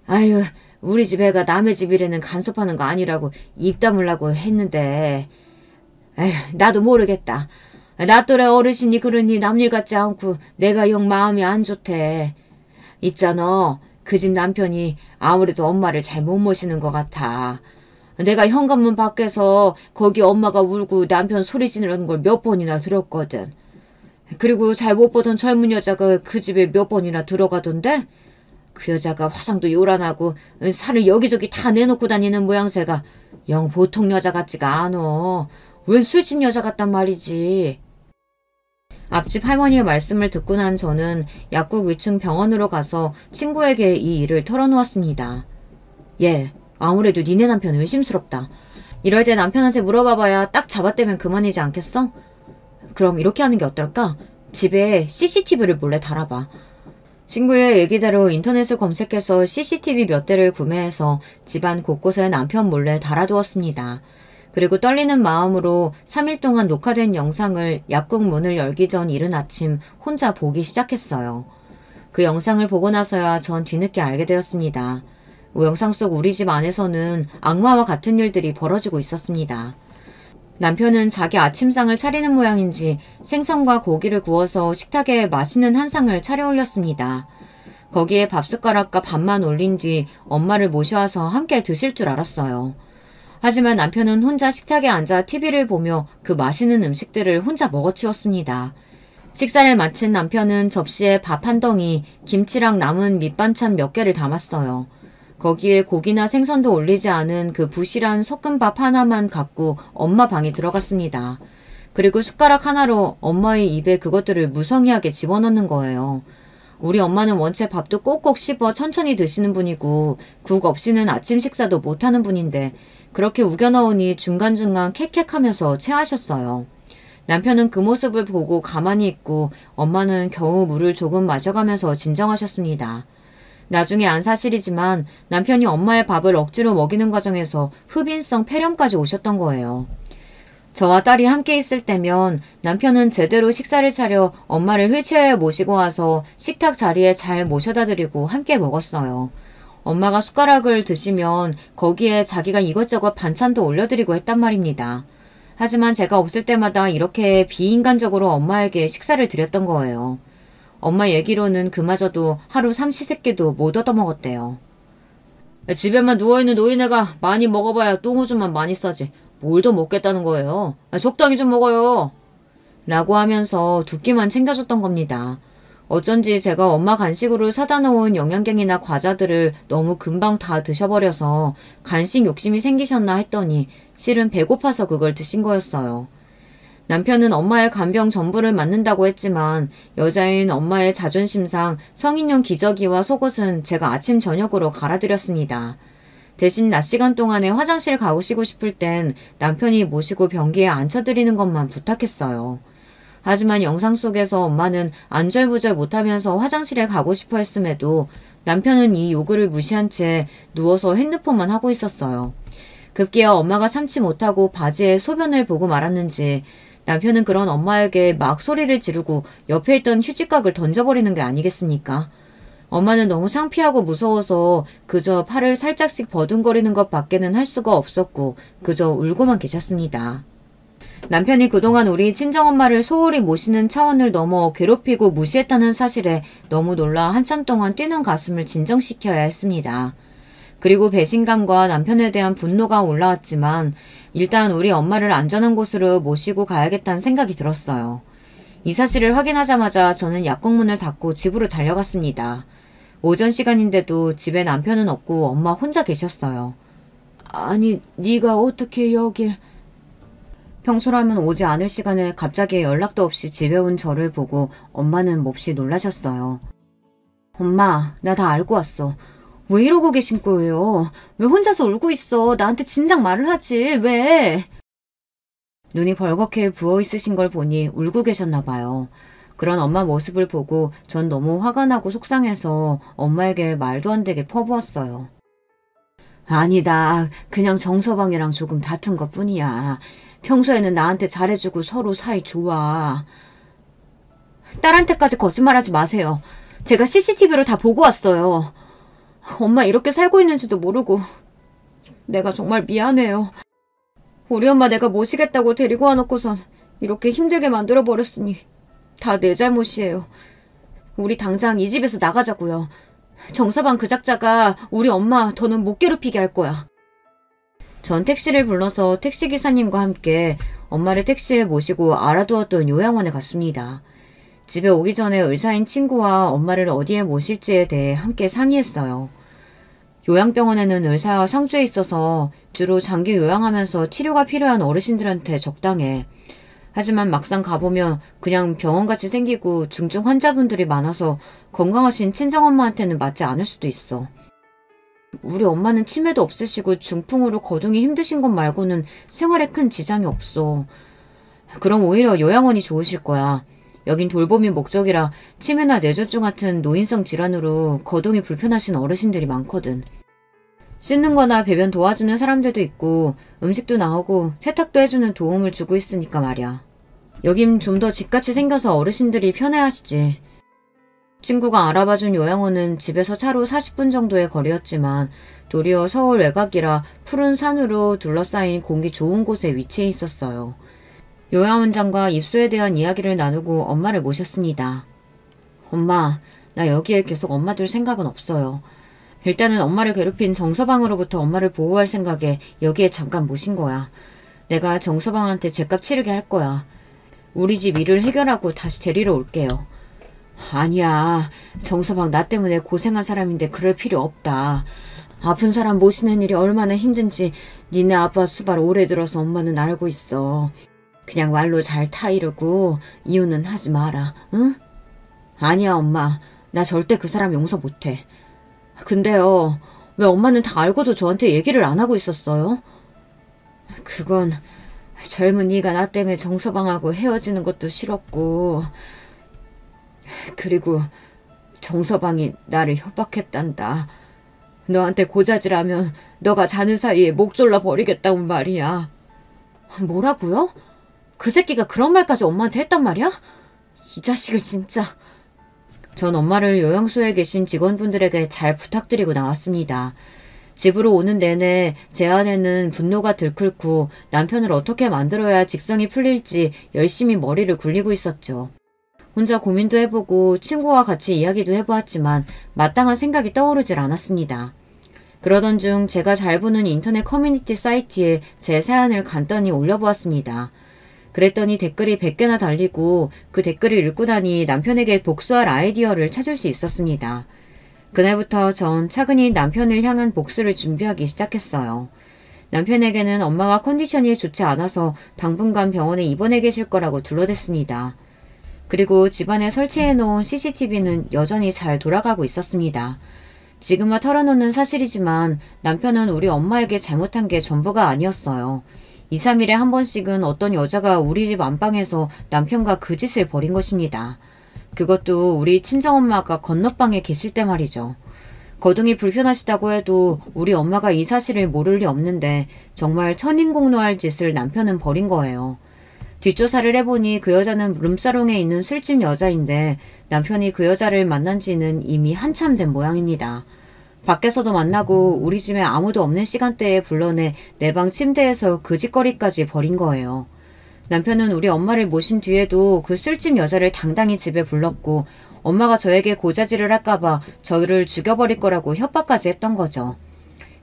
아유, 우리 집 애가 남의 집이라는 간섭하는 거 아니라고 입 다물라고 했는데 에휴, 나도 모르겠다. 나 또래 어르신이 그러니 남일 같지 않고 내가 영 마음이 안 좋대. 있잖아, 그 집 남편이 아무래도 엄마를 잘 못 모시는 것 같아. 내가 현관문 밖에서 거기 엄마가 울고 남편 소리 지르는 걸 몇 번이나 들었거든. 그리고 잘 못 보던 젊은 여자가 그 집에 몇 번이나 들어가던데 그 여자가 화장도 요란하고 살을 여기저기 다 내놓고 다니는 모양새가 영 보통 여자 같지가 않어. 웬 술집 여자 같단 말이지. 앞집 할머니의 말씀을 듣고 난 저는 약국 위층 병원으로 가서 친구에게 이 일을 털어놓았습니다. 예, 아무래도 니네 남편 의심스럽다. 이럴 때 남편한테 물어봐봐야 딱 잡아떼면 그만이지 않겠어? 그럼 이렇게 하는 게 어떨까? 집에 CCTV를 몰래 달아봐. 친구의 얘기대로 인터넷을 검색해서 CCTV 몇 대를 구매해서 집안 곳곳에 남편 몰래 달아두었습니다. 그리고 떨리는 마음으로 3일 동안 녹화된 영상을 약국 문을 열기 전 이른 아침 혼자 보기 시작했어요. 그 영상을 보고 나서야 전 뒤늦게 알게 되었습니다. 영상 속 우리 집 안에서는 악마와 같은 일들이 벌어지고 있었습니다. 남편은 자기 아침상을 차리는 모양인지 생선과 고기를 구워서 식탁에 맛있는 한 상을 차려 올렸습니다. 거기에 밥숟가락과 밥만 올린 뒤 엄마를 모셔와서 함께 드실 줄 알았어요. 하지만 남편은 혼자 식탁에 앉아 TV를 보며 그 맛있는 음식들을 혼자 먹어치웠습니다. 식사를 마친 남편은 접시에 밥 한 덩이, 김치랑 남은 밑반찬 몇 개를 담았어요. 거기에 고기나 생선도 올리지 않은 그 부실한 섞은밥 하나만 갖고 엄마 방에 들어갔습니다. 그리고 숟가락 하나로 엄마의 입에 그것들을 무성의하게 집어넣는 거예요. 우리 엄마는 원체 밥도 꼭꼭 씹어 천천히 드시는 분이고 국 없이는 아침 식사도 못하는 분인데 그렇게 우겨 넣으니 중간중간 캑캑하면서 체하셨어요. 남편은 그 모습을 보고 가만히 있고 엄마는 겨우 물을 조금 마셔가면서 진정하셨습니다. 나중에 안 사실이지만 남편이 엄마의 밥을 억지로 먹이는 과정에서 흡인성 폐렴까지 오셨던 거예요. 저와 딸이 함께 있을 때면 남편은 제대로 식사를 차려 엄마를 휠체어에 모시고 와서 식탁 자리에 잘 모셔다 드리고 함께 먹었어요. 엄마가 숟가락을 드시면 거기에 자기가 이것저것 반찬도 올려드리고 했단 말입니다. 하지만 제가 없을 때마다 이렇게 비인간적으로 엄마에게 식사를 드렸던 거예요. 엄마 얘기로는 그마저도 하루 삼시세끼도 못 얻어먹었대요. 집에만 누워있는 노인네가 많이 먹어봐야 똥오줌만 많이 싸지. 뭘 더 먹겠다는 거예요. 적당히 좀 먹어요. 라고 하면서 두 끼만 챙겨줬던 겁니다. 어쩐지 제가 엄마 간식으로 사다 놓은 영양갱이나 과자들을 너무 금방 다 드셔버려서 간식 욕심이 생기셨나 했더니 실은 배고파서 그걸 드신 거였어요. 남편은 엄마의 간병 전부를 맡는다고 했지만 여자인 엄마의 자존심상 성인용 기저귀와 속옷은 제가 아침 저녁으로 갈아드렸습니다. 대신 낮 시간 동안에 화장실 가시고 싶을 땐 남편이 모시고 변기에 앉혀드리는 것만 부탁했어요. 하지만 영상 속에서 엄마는 안절부절 못하면서 화장실에 가고 싶어 했음에도 남편은 이 요구를 무시한 채 누워서 핸드폰만 하고 있었어요. 급기야 엄마가 참지 못하고 바지에 소변을 보고 말았는지 남편은 그런 엄마에게 막 소리를 지르고 옆에 있던 휴지각을 던져버리는 게 아니겠습니까? 엄마는 너무 창피하고 무서워서 그저 팔을 살짝씩 버둥거리는 것 밖에는 할 수가 없었고 그저 울고만 계셨습니다. 남편이 그동안 우리 친정엄마를 소홀히 모시는 차원을 넘어 괴롭히고 무시했다는 사실에 너무 놀라 한참 동안 뛰는 가슴을 진정시켜야 했습니다. 그리고 배신감과 남편에 대한 분노가 올라왔지만 일단 우리 엄마를 안전한 곳으로 모시고 가야겠다는 생각이 들었어요. 이 사실을 확인하자마자 저는 약국 문을 닫고 집으로 달려갔습니다. 오전 시간인데도 집에 남편은 없고 엄마 혼자 계셨어요. 아니, 네가 어떻게 여길... 평소라면 오지 않을 시간에 갑자기 연락도 없이 집에 온 저를 보고 엄마는 몹시 놀라셨어요. 엄마, 나 다 알고 왔어. 왜 이러고 계신 거예요? 왜 혼자서 울고 있어? 나한테 진작 말을 하지. 왜? 눈이 벌겋게 부어있으신 걸 보니 울고 계셨나 봐요. 그런 엄마 모습을 보고 전 너무 화가 나고 속상해서 엄마에게 말도 안 되게 퍼부었어요. 아니다. 그냥 정서방이랑 조금 다툰 것뿐이야. 평소에는 나한테 잘해주고 서로 사이 좋아. 딸한테까지 거짓말하지 마세요. 제가 CCTV로 다 보고 왔어요. 엄마 이렇게 살고 있는지도 모르고 내가 정말 미안해요. 우리 엄마 내가 모시겠다고 데리고 와놓고선 이렇게 힘들게 만들어버렸으니 다 내 잘못이에요. 우리 당장 이 집에서 나가자고요. 정사방 그 작자가 우리 엄마 더는 못 괴롭히게 할 거야. 전 택시를 불러서 택시기사님과 함께 엄마를 택시에 모시고 알아두었던 요양원에 갔습니다. 집에 오기 전에 의사인 친구와 엄마를 어디에 모실지에 대해 함께 상의했어요. 요양병원에는 의사와 상주에 있어서 주로 장기 요양하면서 치료가 필요한 어르신들한테 적당해. 하지만 막상 가보면 그냥 병원같이 생기고 중증 환자분들이 많아서 건강하신 친정엄마한테는 맞지 않을 수도 있어. 우리 엄마는 치매도 없으시고 중풍으로 거동이 힘드신 것 말고는 생활에 큰 지장이 없어. 그럼 오히려 요양원이 좋으실 거야. 여긴 돌봄이 목적이라 치매나 뇌졸중 같은 노인성 질환으로 거동이 불편하신 어르신들이 많거든. 씻는 거나 배변 도와주는 사람들도 있고 음식도 나오고 세탁도 해주는 도움을 주고 있으니까 말이야. 여긴 좀 더 집같이 생겨서 어르신들이 편해하시지. 친구가 알아봐준 요양원은 집에서 차로 40분 정도의 거리였지만 도리어 서울 외곽이라 푸른 산으로 둘러싸인 공기 좋은 곳에 위치해 있었어요. 요양원장과 입소에 대한 이야기를 나누고 엄마를 모셨습니다. 엄마, 나 여기에 계속 엄마 둘 생각은 없어요. 일단은 엄마를 괴롭힌 정서방으로부터 엄마를 보호할 생각에 여기에 잠깐 모신 거야. 내가 정서방한테 죗값 치르게 할 거야. 우리 집 일을 해결하고 다시 데리러 올게요. 아니야. 정서방 나 때문에 고생한 사람인데 그럴 필요 없다. 아픈 사람 모시는 일이 얼마나 힘든지 니네 아빠 수발 오래 들어서 엄마는 알고 있어. 그냥 말로 잘 타이르고 이유는 하지 마라. 응? 아니야 엄마. 나 절대 그 사람 용서 못해. 근데요. 왜 엄마는 다 알고도 저한테 얘기를 안 하고 있었어요? 그건 젊은이가 나 때문에 정서방하고 헤어지는 것도 싫었고 그리고 정서방이 나를 협박했단다. 너한테 고자질하면 너가 자는 사이에 목 졸라 버리겠다고 말이야. 뭐라고요? 그 새끼가 그런 말까지 엄마한테 했단 말이야? 이 자식을 진짜. 전 엄마를 요양소에 계신 직원분들에게 잘 부탁드리고 나왔습니다. 집으로 오는 내내 제 안에는 분노가 들끓고 남편을 어떻게 만들어야 직성이 풀릴지 열심히 머리를 굴리고 있었죠. 혼자 고민도 해보고 친구와 같이 이야기도 해보았지만 마땅한 생각이 떠오르질 않았습니다. 그러던 중 제가 잘 보는 인터넷 커뮤니티 사이트에 제 사연을 간단히 올려보았습니다. 그랬더니 댓글이 100개나 달리고 그 댓글을 읽고 나니 남편에게 복수할 아이디어를 찾을 수 있었습니다. 그날부터 전 차근히 남편을 향한 복수를 준비하기 시작했어요. 남편에게는 엄마가 컨디션이 좋지 않아서 당분간 병원에 입원해 계실 거라고 둘러댔습니다. 그리고 집안에 설치해놓은 CCTV는 여전히 잘 돌아가고 있었습니다. 지금은 털어놓는 사실이지만 남편은 우리 엄마에게 잘못한 게 전부가 아니었어요. 2, 3일에 한 번씩은 어떤 여자가 우리 집 안방에서 남편과 그 짓을 벌인 것입니다. 그것도 우리 친정엄마가 건너방에 계실 때 말이죠. 거동이 불편하시다고 해도 우리 엄마가 이 사실을 모를 리 없는데 정말 천인공노할 짓을 남편은 벌인 거예요. 뒷조사를 해보니 그 여자는 룸사롱에 있는 술집 여자인데 남편이 그 여자를 만난 지는 이미 한참 된 모양입니다. 밖에서도 만나고 우리 집에 아무도 없는 시간대에 불러내 내 방 침대에서 그 짓거리까지 벌인 거예요. 남편은 우리 엄마를 모신 뒤에도 그 술집 여자를 당당히 집에 불렀고 엄마가 저에게 고자질을 할까봐 저를 죽여버릴 거라고 협박까지 했던 거죠.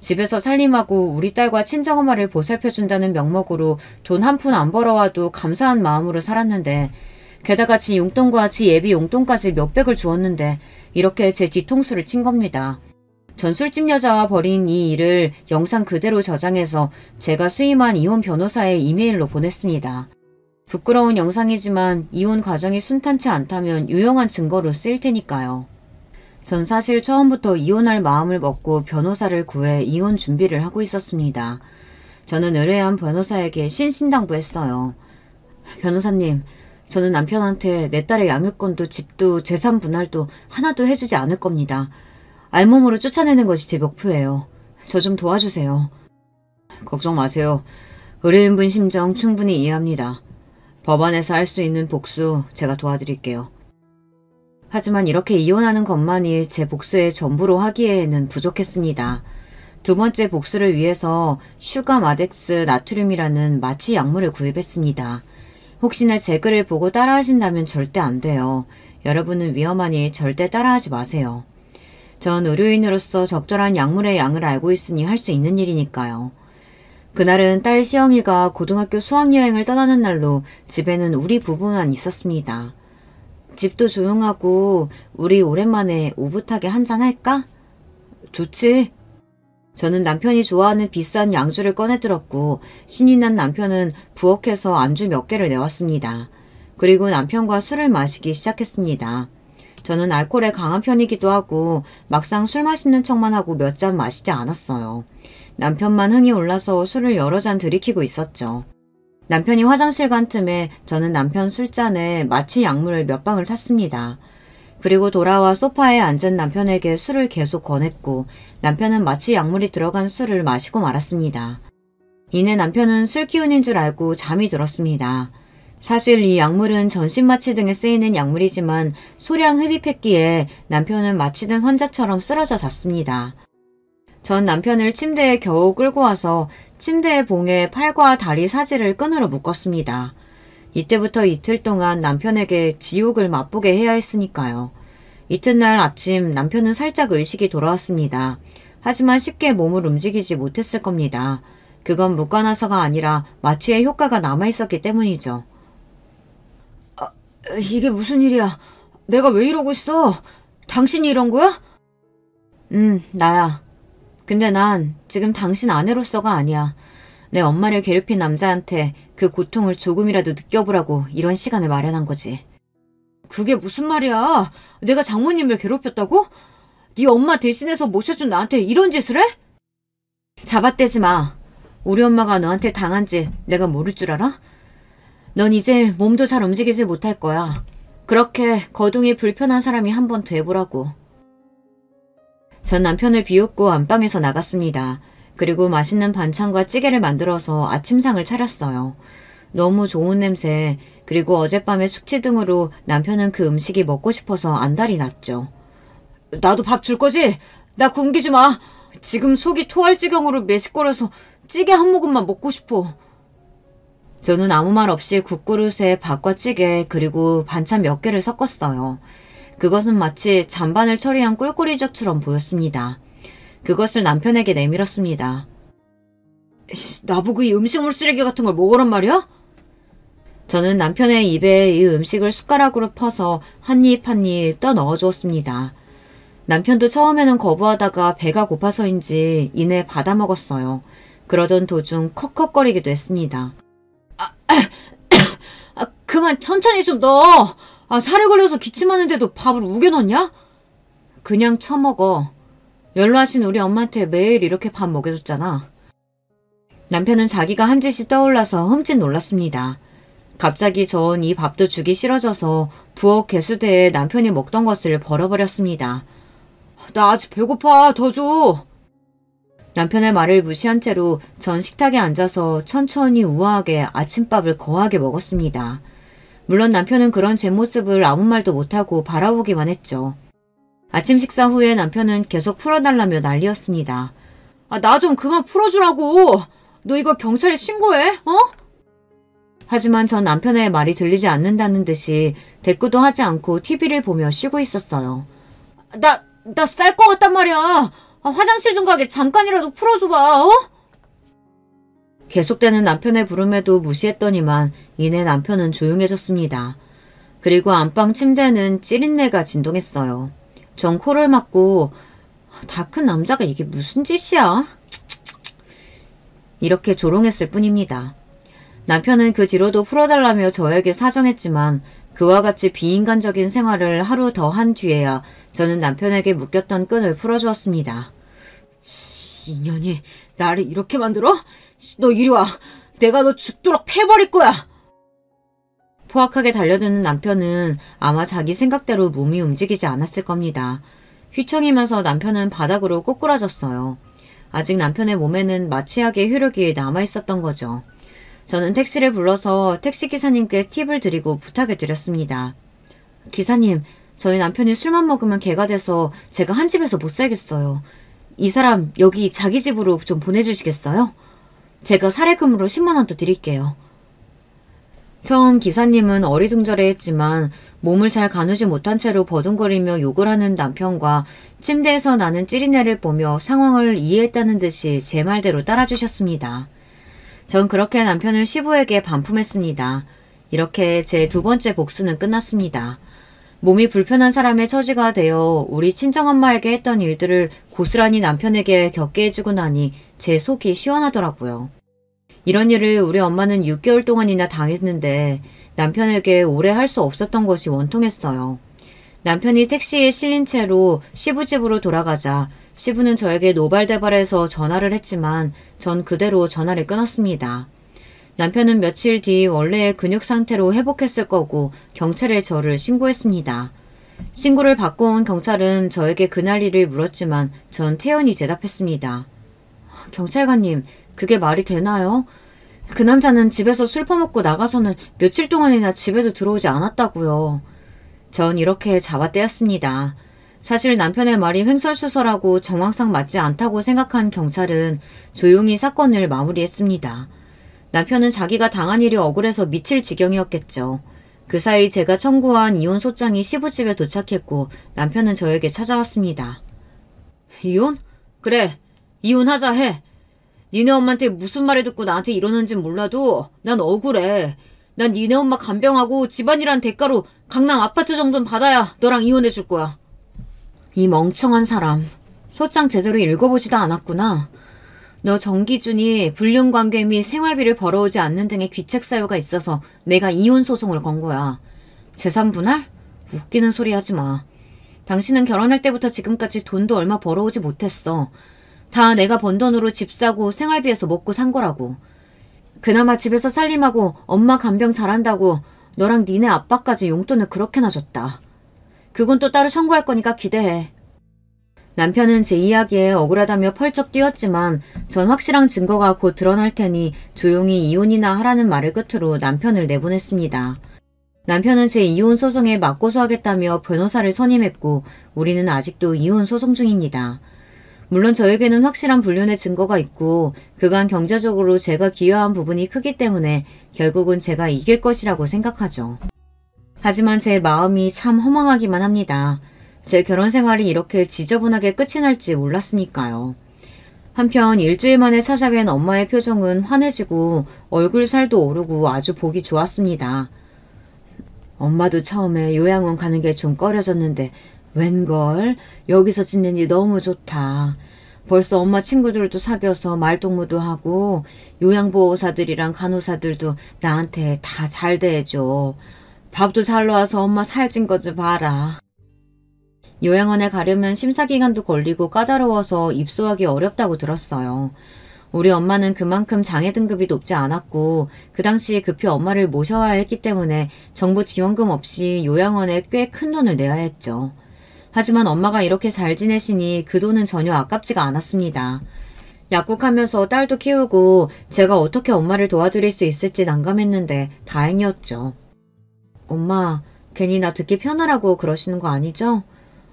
집에서 살림하고 우리 딸과 친정엄마를 보살펴준다는 명목으로 돈 한 푼 안 벌어와도 감사한 마음으로 살았는데 게다가 지 용돈과 지 예비 용돈까지 몇백을 주었는데 이렇게 제 뒤통수를 친 겁니다. 전 술집 여자와 벌인 이 일을 영상 그대로 저장해서 제가 수임한 이혼 변호사에 이메일로 보냈습니다. 부끄러운 영상이지만 이혼 과정이 순탄치 않다면 유용한 증거로 쓰일 테니까요. 전 사실 처음부터 이혼할 마음을 먹고 변호사를 구해 이혼 준비를 하고 있었습니다. 저는 의뢰한 변호사에게 신신당부했어요. 변호사님, 저는 남편한테 내 딸의 양육권도 집도 재산 분할도 하나도 해주지 않을 겁니다. 알몸으로 쫓아내는 것이 제 목표예요. 저 좀 도와주세요. 걱정 마세요. 의뢰인분 심정 충분히 이해합니다. 법안에서 할 수 있는 복수 제가 도와드릴게요. 하지만 이렇게 이혼하는 것만이 제 복수의 전부로 하기에는 부족했습니다. 두 번째 복수를 위해서 슈가마덱스 나트륨이라는 마취 약물을 구입했습니다. 혹시나 제 글을 보고 따라하신다면 절대 안 돼요. 여러분은 위험하니 절대 따라하지 마세요. 전 의료인으로서 적절한 약물의 양을 알고 있으니 할 수 있는 일이니까요. 그날은 딸 시영이가 고등학교 수학여행을 떠나는 날로 집에는 우리 부부만 있었습니다. 집도 조용하고 우리 오랜만에 오붓하게 한잔 할까? 좋지. 저는 남편이 좋아하는 비싼 양주를 꺼내들었고 신이 난 남편은 부엌에서 안주 몇 개를 내왔습니다. 그리고 남편과 술을 마시기 시작했습니다. 저는 알코올에 강한 편이기도 하고 막상 술 마시는 척만 하고 몇 잔 마시지 않았어요. 남편만 흥이 올라서 술을 여러 잔 들이키고 있었죠. 남편이 화장실 간 틈에 저는 남편 술잔에 마취 약물을 몇 방울 탔습니다. 그리고 돌아와 소파에 앉은 남편에게 술을 계속 권했고 남편은 마취 약물이 들어간 술을 마시고 말았습니다. 이내 남편은 술 기운인 줄 알고 잠이 들었습니다. 사실 이 약물은 전신마취 등에 쓰이는 약물이지만 소량 흡입했기에 남편은 마취된 환자처럼 쓰러져 잤습니다. 전 남편을 침대에 겨우 끌고 와서 침대의 봉에 팔과 다리 사지를 끈으로 묶었습니다. 이때부터 이틀 동안 남편에게 지옥을 맛보게 해야 했으니까요. 이튿날 아침 남편은 살짝 의식이 돌아왔습니다. 하지만 쉽게 몸을 움직이지 못했을 겁니다. 그건 묶어놔서가 아니라 마취의 효과가 남아있었기 때문이죠. 이게 무슨 일이야? 내가 왜 이러고 있어? 당신이 이런 거야? 나야. 근데 난 지금 당신 아내로서가 아니야. 내 엄마를 괴롭힌 남자한테 그 고통을 조금이라도 느껴보라고 이런 시간을 마련한 거지. 그게 무슨 말이야? 내가 장모님을 괴롭혔다고? 네 엄마 대신해서 모셔준 나한테 이런 짓을 해? 잡아떼지 마. 우리 엄마가 너한테 당한 짓 내가 모를 줄 알아? 넌 이제 몸도 잘 움직이질 못할 거야. 그렇게 거동이 불편한 사람이 한번 돼보라고. 전 남편을 비웃고 안방에서 나갔습니다. 그리고 맛있는 반찬과 찌개를 만들어서 아침상을 차렸어요. 너무 좋은 냄새, 그리고 어젯밤의 숙취 등으로 남편은 그 음식이 먹고 싶어서 안달이 났죠. 나도 밥 줄 거지? 나 굶기지 마. 지금 속이 토할 지경으로 메식거려서 찌개 한 모금만 먹고 싶어. 저는 아무 말 없이 국그릇에 밥과 찌개 그리고 반찬 몇 개를 섞었어요. 그것은 마치 잔반을 처리한 꿀꿀이젓처럼 보였습니다. 그것을 남편에게 내밀었습니다. 나보고 이 음식물 쓰레기 같은 걸 먹으란 말이야? 저는 남편의 입에 이 음식을 숟가락으로 퍼서 한 입 한 입 떠 넣어주었습니다. 남편도 처음에는 거부하다가 배가 고파서인지 이내 받아먹었어요. 그러던 도중 컥컥거리기도 했습니다. 그만 천천히 좀 넣어. 살에 걸려서 기침하는데도 밥을 우겨 넣냐? 그냥 처먹어. 연로하신 우리 엄마한테 매일 이렇게 밥 먹여줬잖아. 남편은 자기가 한 짓이 떠올라서 흠칫 놀랐습니다. 갑자기 전 이 밥도 주기 싫어져서 부엌 개수대에 남편이 먹던 것을 버려버렸습니다. 나 아직 배고파. 더 줘. 남편의 말을 무시한 채로 전 식탁에 앉아서 천천히 우아하게 아침밥을 거하게 먹었습니다. 물론 남편은 그런 제 모습을 아무 말도 못하고 바라보기만 했죠. 아침 식사 후에 남편은 계속 풀어달라며 난리였습니다. 나 좀 그만 풀어주라고. 너 이거 경찰에 신고해? 하지만 전 남편의 말이 들리지 않는다는 듯이 대꾸도 하지 않고 TV를 보며 쉬고 있었어요. 나 쌀 것 같단 말이야. 화장실 좀 가게 잠깐이라도 풀어줘봐. 계속되는 남편의 부름에도 무시했더니만 이내 남편은 조용해졌습니다. 그리고 안방 침대는 찌린내가 진동했어요. 전 코를 막고 다 큰 남자가 이게 무슨 짓이야? 이렇게 조롱했을 뿐입니다. 남편은 그 뒤로도 풀어달라며 저에게 사정했지만 그와 같이 비인간적인 생활을 하루 더 한 뒤에야 저는 남편에게 묶였던 끈을 풀어주었습니다. 인연이 나를 이렇게 만들어? 너 이리 와. 내가 너 죽도록 패버릴 거야. 포악하게 달려드는 남편은 아마 자기 생각대로 몸이 움직이지 않았을 겁니다. 휘청이면서 남편은 바닥으로 꼬꾸라졌어요. 아직 남편의 몸에는 마취약의 효력이 남아있었던 거죠. 저는 택시를 불러서 택시기사님께 팁을 드리고 부탁을 드렸습니다. 기사님, 저희 남편이 술만 먹으면 개가 돼서 제가 한 집에서 못 살겠어요. 이 사람 여기 자기 집으로 좀 보내주시겠어요? 제가 사례금으로 10만 원 더 드릴게요. 처음 기사님은 어리둥절해했지만 몸을 잘 가누지 못한 채로 버둥거리며 욕을 하는 남편과 침대에서 나는 찌린내를 보며 상황을 이해했다는 듯이 제 말대로 따라주셨습니다. 전 그렇게 남편을 시부에게 반품했습니다. 이렇게 제 두 번째 복수는 끝났습니다. 몸이 불편한 사람의 처지가 되어 우리 친정엄마에게 했던 일들을 고스란히 남편에게 겪게 해주고 나니 제 속이 시원하더라고요. 이런 일을 우리 엄마는 6개월 동안이나 당했는데 남편에게 오래 할 수 없었던 것이 원통했어요. 남편이 택시에 실린 채로 시부 집으로 돌아가자 시부는 저에게 노발대발해서 전화를 했지만 전 그대로 전화를 끊었습니다. 남편은 며칠 뒤 원래의 근육 상태로 회복했을 거고 경찰에 저를 신고했습니다. 신고를 받고 온 경찰은 저에게 그날 일을 물었지만 전 태연히 대답했습니다. 경찰관님, 그게 말이 되나요? 그 남자는 집에서 술 퍼먹고 나가서는 며칠 동안이나 집에도 들어오지 않았다고요. 전 이렇게 잡아떼었습니다. 사실 남편의 말이 횡설수설하고 정황상 맞지 않다고 생각한 경찰은 조용히 사건을 마무리했습니다. 남편은 자기가 당한 일이 억울해서 미칠 지경이었겠죠. 그 사이 제가 청구한 이혼 소장이 시부집에 도착했고 남편은 저에게 찾아왔습니다. 이혼? 그래, 이혼하자 해. 니네 엄마한테 무슨 말을 듣고 나한테 이러는진 몰라도 난 억울해. 난 니네 엄마 간병하고 집안이란 대가로 강남 아파트 정도는 받아야 너랑 이혼해 줄 거야. 이 멍청한 사람. 소장 제대로 읽어보지도 않았구나. 너 정기준이 불륜관계 및 생활비를 벌어오지 않는 등의 귀책 사유가 있어서 내가 이혼 소송을 건 거야. 재산분할? 웃기는 소리 하지 마. 당신은 결혼할 때부터 지금까지 돈도 얼마 벌어오지 못했어. 다 내가 번 돈으로 집 사고 생활비에서 먹고 산 거라고. 그나마 집에서 살림하고 엄마 간병 잘한다고 너랑 니네 아빠까지 용돈을 그렇게나 줬다. 그건 또 따로 청구할 거니까 기대해. 남편은 제 이야기에 억울하다며 펄쩍 뛰었지만 전 확실한 증거가 곧 드러날 테니 조용히 이혼이나 하라는 말을 끝으로 남편을 내보냈습니다. 남편은 제 이혼 소송에 맞고소하겠다며 변호사를 선임했고 우리는 아직도 이혼 소송 중입니다. 물론 저에게는 확실한 불륜의 증거가 있고 그간 경제적으로 제가 기여한 부분이 크기 때문에 결국은 제가 이길 것이라고 생각하죠. 하지만 제 마음이 참 허망하기만 합니다. 제 결혼 생활이 이렇게 지저분하게 끝이 날지 몰랐으니까요. 한편 일주일 만에 찾아뵌 엄마의 표정은 환해지고 얼굴 살도 오르고 아주 보기 좋았습니다. 엄마도 처음에 요양원 가는 게 좀 꺼려졌는데 웬걸 여기서 지내니 너무 좋다. 벌써 엄마 친구들도 사귀어서 말동무도 하고 요양보호사들이랑 간호사들도 나한테 다 잘 대해줘. 밥도 잘 나와서 엄마 살찐 거 좀 봐라. 요양원에 가려면 심사기간도 걸리고 까다로워서 입소하기 어렵다고 들었어요. 우리 엄마는 그만큼 장애 등급이 높지 않았고 그 당시에 급히 엄마를 모셔와야 했기 때문에 정부 지원금 없이 요양원에 꽤 큰 돈을 내야 했죠. 하지만 엄마가 이렇게 잘 지내시니 그 돈은 전혀 아깝지가 않았습니다. 약국하면서 딸도 키우고 제가 어떻게 엄마를 도와드릴 수 있을지 난감했는데 다행이었죠. 엄마, 괜히 나 듣기 편하라고 그러시는 거 아니죠?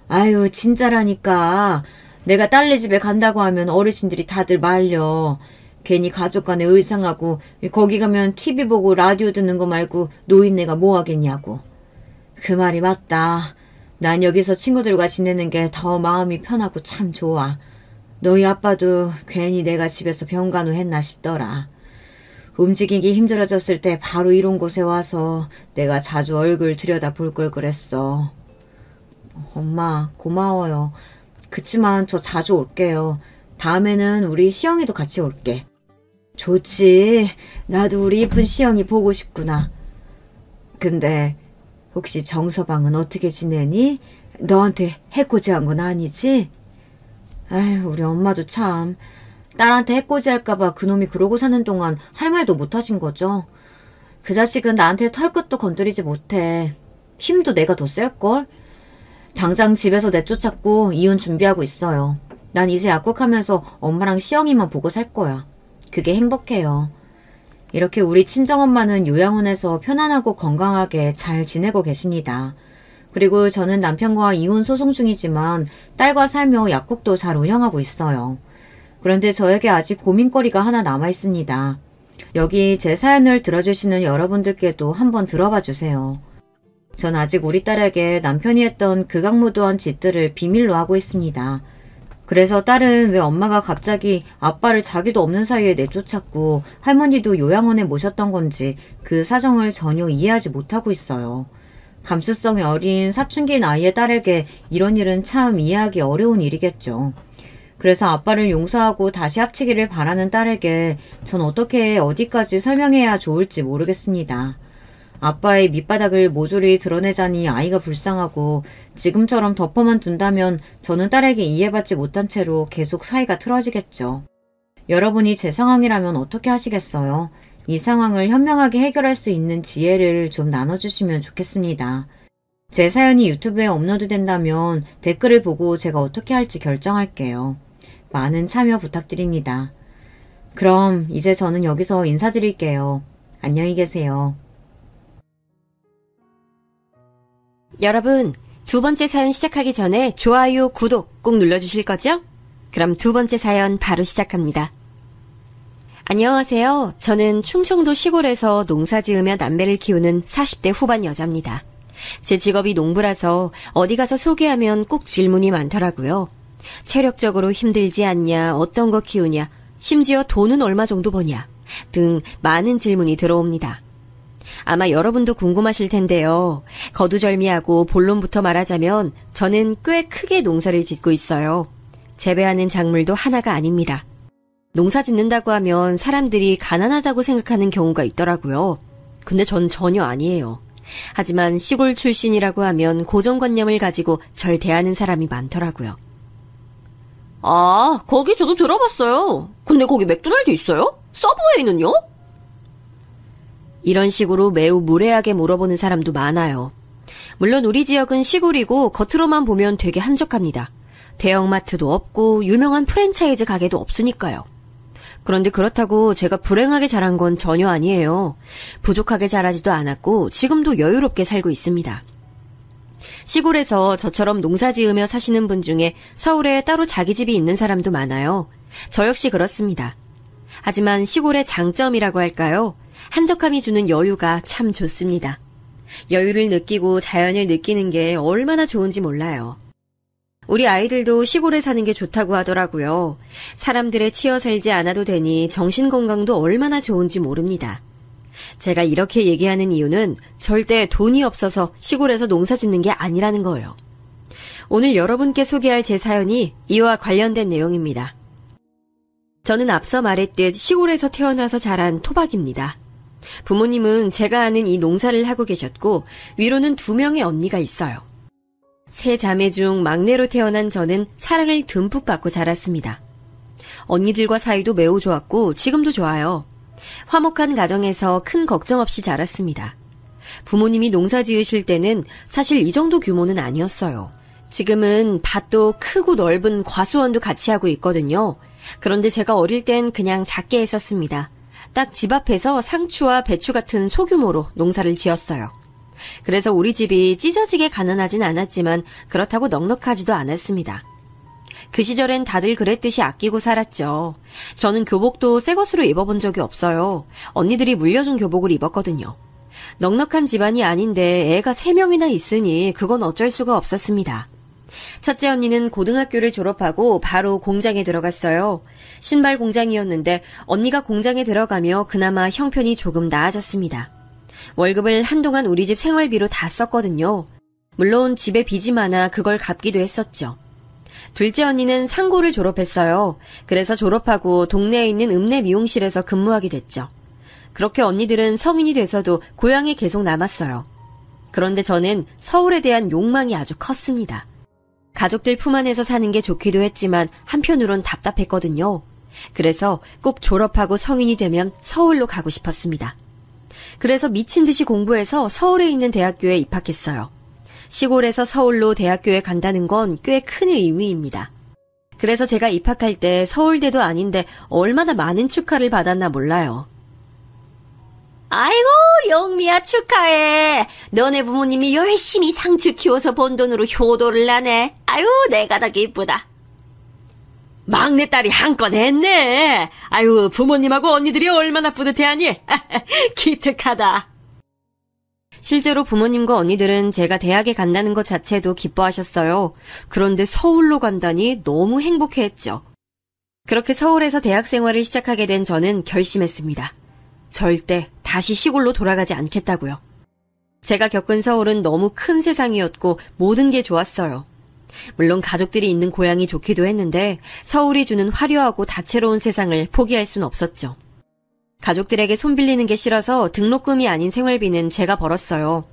아유, 진짜라니까. 내가 딸네 집에 간다고 하면 어르신들이 다들 말려. 괜히 가족 간에 의상하고 거기 가면 TV 보고 라디오 듣는 거 말고 노인네가 뭐 하겠냐고. 그 말이 맞다. 난 여기서 친구들과 지내는 게 더 마음이 편하고 참 좋아. 너희 아빠도 괜히 내가 집에서 병간호 했나 싶더라. 움직이기 힘들어졌을 때 바로 이런 곳에 와서 내가 자주 얼굴 들여다볼 걸 그랬어. 엄마, 고마워요. 그치만 저 자주 올게요. 다음에는 우리 시영이도 같이 올게. 좋지. 나도 우리 이쁜 시영이 보고 싶구나. 근데 혹시 정서방은 어떻게 지내니? 너한테 해코지한 건 아니지? 아휴, 우리 엄마도 참. 딸한테 해코지할까봐 그놈이 그러고 사는 동안 할 말도 못하신 거죠. 그 자식은 나한테 털끝도 건드리지 못해. 힘도 내가 더 셀걸? 당장 집에서 내쫓았고 이혼 준비하고 있어요. 난 이제 약국하면서 엄마랑 시영이만 보고 살 거야. 그게 행복해요. 이렇게 우리 친정엄마는 요양원에서 편안하고 건강하게 잘 지내고 계십니다. 그리고 저는 남편과 이혼 소송 중이지만 딸과 살며 약국도 잘 운영하고 있어요. 그런데 저에게 아직 고민거리가 하나 남아있습니다. 여기 제 사연을 들어주시는 여러분들께도 한번 들어봐 주세요. 전 아직 우리 딸에게 남편이 했던 극악무도한 짓들을 비밀로 하고 있습니다. 그래서 딸은 왜 엄마가 갑자기 아빠를 자기도 없는 사이에 내쫓았고 할머니도 요양원에 모셨던 건지 그 사정을 전혀 이해하지 못하고 있어요. 감수성이 어린 사춘기 나이의 딸에게 이런 일은 참 이해하기 어려운 일이겠죠. 그래서 아빠를 용서하고 다시 합치기를 바라는 딸에게 전 어떻게 어디까지 설명해야 좋을지 모르겠습니다. 아빠의 밑바닥을 모조리 드러내자니 아이가 불쌍하고 지금처럼 덮어만 둔다면 저는 딸에게 이해받지 못한 채로 계속 사이가 틀어지겠죠. 여러분이 제 상황이라면 어떻게 하시겠어요? 이 상황을 현명하게 해결할 수 있는 지혜를 좀 나눠주시면 좋겠습니다. 제 사연이 유튜브에 업로드된다면 댓글을 보고 제가 어떻게 할지 결정할게요. 많은 참여 부탁드립니다. 그럼 이제 저는 여기서 인사드릴게요. 안녕히 계세요. 여러분, 두 번째 사연 시작하기 전에 좋아요, 구독 꼭 눌러주실 거죠? 그럼 두 번째 사연 바로 시작합니다. 안녕하세요. 저는 충청도 시골에서 농사 지으며 남매를 키우는 40대 후반 여자입니다. 제 직업이 농부라서 어디 가서 소개하면 꼭 질문이 많더라고요. 체력적으로 힘들지 않냐, 어떤 거 키우냐, 심지어 돈은 얼마 정도 버냐 등 많은 질문이 들어옵니다. 아마 여러분도 궁금하실 텐데요. 거두절미하고 본론부터 말하자면 저는 꽤 크게 농사를 짓고 있어요. 재배하는 작물도 하나가 아닙니다. 농사 짓는다고 하면 사람들이 가난하다고 생각하는 경우가 있더라고요. 근데 전 전혀 아니에요. 하지만 시골 출신이라고 하면 고정관념을 가지고 절 대하는 사람이 많더라고요. 아, 거기 저도 들어봤어요. 근데 거기 맥도날드 있어요? 서브웨이는요? 이런 식으로 매우 무례하게 물어보는 사람도 많아요. 물론 우리 지역은 시골이고 겉으로만 보면 되게 한적합니다. 대형마트도 없고 유명한 프랜차이즈 가게도 없으니까요. 그런데 그렇다고 제가 불행하게 자란 건 전혀 아니에요. 부족하게 자라지도 않았고 지금도 여유롭게 살고 있습니다. 시골에서 저처럼 농사 지으며 사시는 분 중에 서울에 따로 자기 집이 있는 사람도 많아요. 저 역시 그렇습니다. 하지만 시골의 장점이라고 할까요? 한적함이 주는 여유가 참 좋습니다. 여유를 느끼고 자연을 느끼는 게 얼마나 좋은지 몰라요. 우리 아이들도 시골에 사는 게 좋다고 하더라고요. 사람들에 치여 살지 않아도 되니 정신건강도 얼마나 좋은지 모릅니다. 제가 이렇게 얘기하는 이유는 절대 돈이 없어서 시골에서 농사 짓는 게 아니라는 거예요. 오늘 여러분께 소개할 제 사연이 이와 관련된 내용입니다. 저는 앞서 말했듯 시골에서 태어나서 자란 토박입니다. 부모님은 제가 아는 이 농사를 하고 계셨고 위로는 2명의 언니가 있어요. 3자매 중 막내로 태어난 저는 사랑을 듬뿍 받고 자랐습니다. 언니들과 사이도 매우 좋았고 지금도 좋아요. 화목한 가정에서 큰 걱정 없이 자랐습니다. 부모님이 농사 지으실 때는 사실 이 정도 규모는 아니었어요. 지금은 밭도 크고 넓은 과수원도 같이 하고 있거든요. 그런데 제가 어릴 땐 그냥 작게 했었습니다. 딱 집 앞에서 상추와 배추 같은 소규모로 농사를 지었어요. 그래서 우리 집이 찢어지게 가난하진 않았지만 그렇다고 넉넉하지도 않았습니다. 그 시절엔 다들 그랬듯이 아끼고 살았죠. 저는 교복도 새 것으로 입어본 적이 없어요. 언니들이 물려준 교복을 입었거든요. 넉넉한 집안이 아닌데 애가 3명이나 있으니 그건 어쩔 수가 없었습니다. 첫째 언니는 고등학교를 졸업하고 바로 공장에 들어갔어요. 신발 공장이었는데 언니가 공장에 들어가며 그나마 형편이 조금 나아졌습니다. 월급을 한동안 우리 집 생활비로 다 썼거든요. 물론 집에 빚이 많아 그걸 갚기도 했었죠. 둘째 언니는 상고를 졸업했어요. 그래서 졸업하고 동네에 있는 읍내 미용실에서 근무하게 됐죠. 그렇게 언니들은 성인이 돼서도 고향에 계속 남았어요. 그런데 저는 서울에 대한 욕망이 아주 컸습니다. 가족들 품 안에서 사는 게 좋기도 했지만 한편으론 답답했거든요. 그래서 꼭 졸업하고 성인이 되면 서울로 가고 싶었습니다. 그래서 미친 듯이 공부해서 서울에 있는 대학교에 입학했어요. 시골에서 서울로 대학교에 간다는 건 꽤 큰 의미입니다. 그래서 제가 입학할 때 서울대도 아닌데 얼마나 많은 축하를 받았나 몰라요. 아이고, 영미야 축하해. 너네 부모님이 열심히 상추 키워서 번 돈으로 효도를 나네. 아유, 내가 더 기쁘다. 막내딸이 한건 했네. 아유, 부모님하고 언니들이 얼마나 뿌듯해하니. 기특하다. 실제로 부모님과 언니들은 제가 대학에 간다는 것 자체도 기뻐하셨어요. 그런데 서울로 간다니 너무 행복해했죠. 그렇게 서울에서 대학 생활을 시작하게 된 저는 결심했습니다. 절대 다시 시골로 돌아가지 않겠다고요. 제가 겪은 서울은 너무 큰 세상이었고 모든 게 좋았어요. 물론 가족들이 있는 고향이 좋기도 했는데 서울이 주는 화려하고 다채로운 세상을 포기할 순 없었죠. 가족들에게 손 빌리는 게 싫어서 등록금이 아닌 생활비는 제가 벌었어요.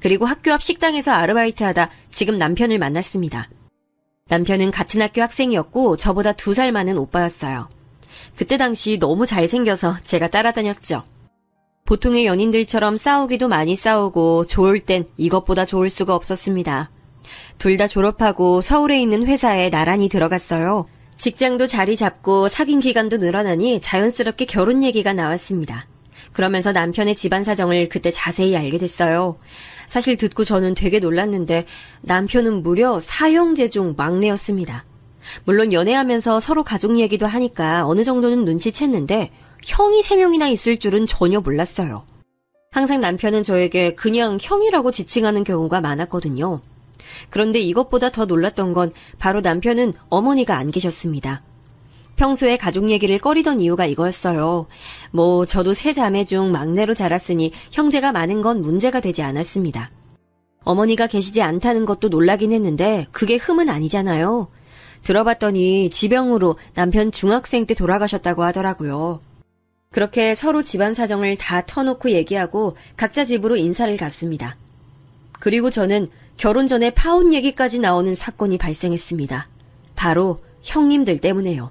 그리고 학교 앞 식당에서 아르바이트하다 지금 남편을 만났습니다. 남편은 같은 학교 학생이었고 저보다 2살 많은 오빠였어요. 그때 당시 너무 잘생겨서 제가 따라다녔죠. 보통의 연인들처럼 싸우기도 많이 싸우고 좋을 땐 이것보다 좋을 수가 없었습니다. 둘 다 졸업하고 서울에 있는 회사에 나란히 들어갔어요. 직장도 자리 잡고 사귄 기간도 늘어나니 자연스럽게 결혼 얘기가 나왔습니다. 그러면서 남편의 집안 사정을 그때 자세히 알게 됐어요. 사실 듣고 저는 되게 놀랐는데 남편은 무려 4형제 중 막내였습니다. 물론 연애하면서 서로 가족 얘기도 하니까 어느 정도는 눈치챘는데 형이 3명이나 있을 줄은 전혀 몰랐어요. 항상 남편은 저에게 그냥 형이라고 지칭하는 경우가 많았거든요. 그런데 이것보다 더 놀랐던 건 바로 남편은 어머니가 안 계셨습니다. 평소에 가족 얘기를 꺼리던 이유가 이거였어요. 저도 3자매 중 막내로 자랐으니 형제가 많은 건 문제가 되지 않았습니다. 어머니가 계시지 않다는 것도 놀라긴 했는데 그게 흠은 아니잖아요. 들어봤더니 지병으로 남편 중학생 때 돌아가셨다고 하더라고요. 그렇게 서로 집안 사정을 다 터놓고 얘기하고 각자 집으로 인사를 갔습니다. 그리고 저는 결혼 전에 파혼 얘기까지 나오는 사건이 발생했습니다. 바로 형님들 때문에요.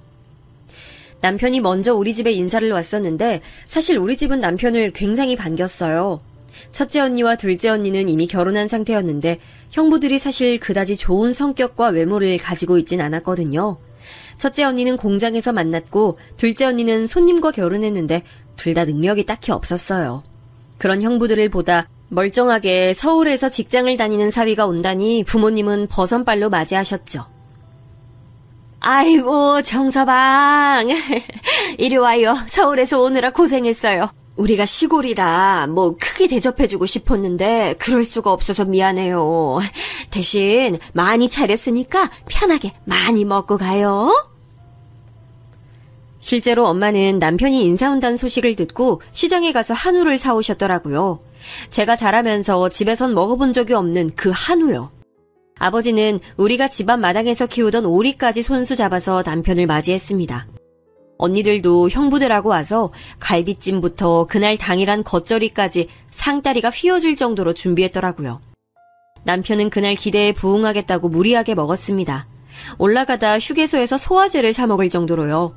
남편이 먼저 우리 집에 인사를 왔었는데 사실 우리 집은 남편을 굉장히 반겼어요. 첫째 언니와 둘째 언니는 이미 결혼한 상태였는데 형부들이 사실 그다지 좋은 성격과 외모를 가지고 있진 않았거든요. 첫째 언니는 공장에서 만났고 둘째 언니는 손님과 결혼했는데 둘 다 능력이 딱히 없었어요. 그런 형부들을 보다 멀쩡하게 서울에서 직장을 다니는 사위가 온다니 부모님은 버선발로 맞이하셨죠. 아이고 정서방 이리 와요. 서울에서 오느라 고생했어요. 우리가 시골이라 크게 대접해주고 싶었는데 그럴 수가 없어서 미안해요. 대신 많이 차렸으니까 편하게 많이 먹고 가요. 실제로 엄마는 남편이 인사 온다는 소식을 듣고 시장에 가서 한우를 사오셨더라고요. 제가 자라면서 집에선 먹어본 적이 없는 그 한우요. 아버지는 우리가 집안 마당에서 키우던 오리까지 손수 잡아서 남편을 맞이했습니다. 언니들도 형부들하고 와서 갈비찜부터 그날 당일한 겉절이까지 상다리가 휘어질 정도로 준비했더라고요. 남편은 그날 기대에 부응하겠다고 무리하게 먹었습니다. 올라가다 휴게소에서 소화제를 사 먹을 정도로요.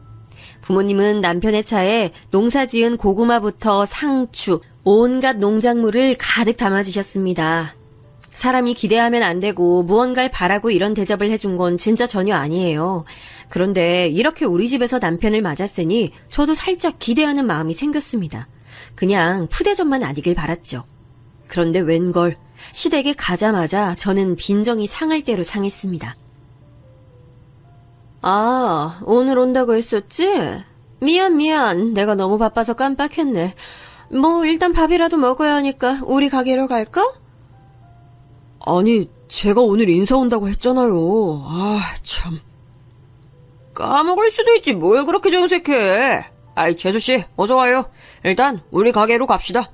부모님은 남편의 차에 농사지은 고구마부터 상추, 온갖 농작물을 가득 담아주셨습니다. 사람이 기대하면 안 되고 무언가를 바라고 이런 대접을 해준 건 진짜 전혀 아니에요. 그런데 이렇게 우리 집에서 남편을 맞았으니 저도 살짝 기대하는 마음이 생겼습니다. 그냥 푸대접만 아니길 바랐죠. 그런데 웬걸 시댁에 가자마자 저는 빈정이 상할 대로 상했습니다. 아, 오늘 온다고 했었지? 미안. 내가 너무 바빠서 깜빡했네. 일단 밥이라도 먹어야 하니까 우리 가게로 갈까? 아니, 제가 오늘 인사 온다고 했잖아요. 참. 까먹을 수도 있지 뭘 그렇게 정색해. 재수씨, 어서 와요. 일단 우리 가게로 갑시다.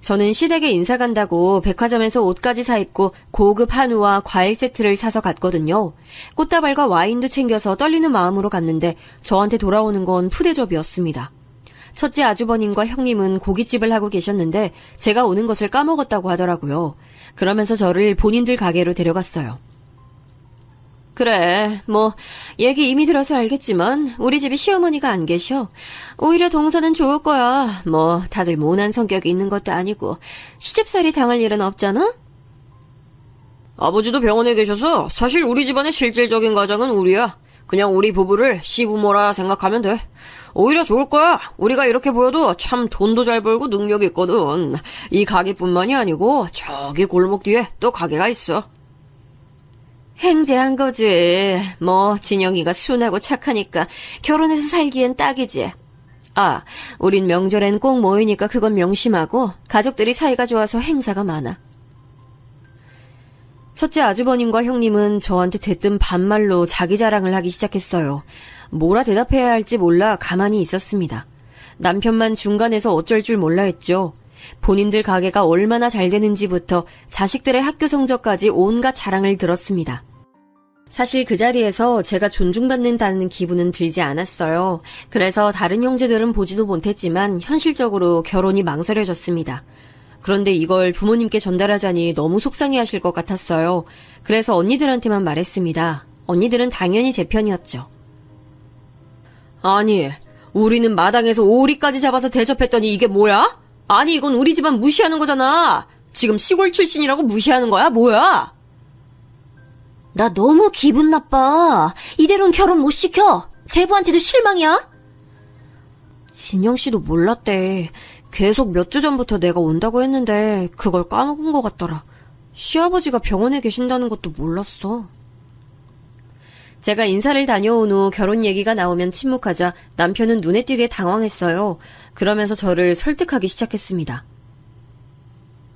저는 시댁에 인사 간다고 백화점에서 옷까지 사입고 고급 한우와 과일 세트를 사서 갔거든요. 꽃다발과 와인도 챙겨서 떨리는 마음으로 갔는데 저한테 돌아오는 건 푸대접이었습니다. 첫째 아주버님과 형님은 고깃집을 하고 계셨는데 제가 오는 것을 까먹었다고 하더라고요. 그러면서 저를 본인들 가게로 데려갔어요. 그래, 얘기 이미 들어서 알겠지만 우리 집에 시어머니가 안 계셔. 오히려 동서는 좋을 거야. 다들 모난 성격이 있는 것도 아니고 시집살이 당할 일은 없잖아? 아버지도 병원에 계셔서 사실 우리 집안의 실질적인 가장은 우리야. 그냥 우리 부부를 시부모라 생각하면 돼. 오히려 좋을 거야. 우리가 이렇게 보여도 참 돈도 잘 벌고 능력이 있거든. 이 가게뿐만이 아니고 저기 골목 뒤에 또 가게가 있어. 행제한 거지. 진영이가 순하고 착하니까 결혼해서 살기엔 딱이지. 아, 우린 명절엔 꼭 모이니까 그건 명심하고 가족들이 사이가 좋아서 행사가 많아. 첫째 아주버님과 형님은 저한테 대뜸 반말로 자기 자랑을 하기 시작했어요. 뭐라 대답해야 할지 몰라 가만히 있었습니다. 남편만 중간에서 어쩔 줄 몰라 했죠. 본인들 가게가 얼마나 잘 되는지부터 자식들의 학교 성적까지 온갖 자랑을 들었습니다. 사실 그 자리에서 제가 존중받는다는 기분은 들지 않았어요. 그래서 다른 형제들은 보지도 못했지만 현실적으로 결혼이 망설여졌습니다. 그런데 이걸 부모님께 전달하자니 너무 속상해하실 것 같았어요. 그래서 언니들한테만 말했습니다. 언니들은 당연히 제 편이었죠. 아니, 우리는 마당에서 오리까지 잡아서 대접했더니 이게 뭐야? 아니, 이건 우리 집안 무시하는 거잖아. 지금 시골 출신이라고 무시하는 거야? 뭐야? 나 너무 기분 나빠. 이대로는 결혼 못 시켜. 제부한테도 실망이야. 진영씨도 몰랐대. 계속 몇 주 전부터 내가 온다고 했는데 그걸 까먹은 것 같더라. 시아버지가 병원에 계신다는 것도 몰랐어. 제가 인사를 다녀온 후 결혼 얘기가 나오면 침묵하자 남편은 눈에 띄게 당황했어요. 그러면서 저를 설득하기 시작했습니다.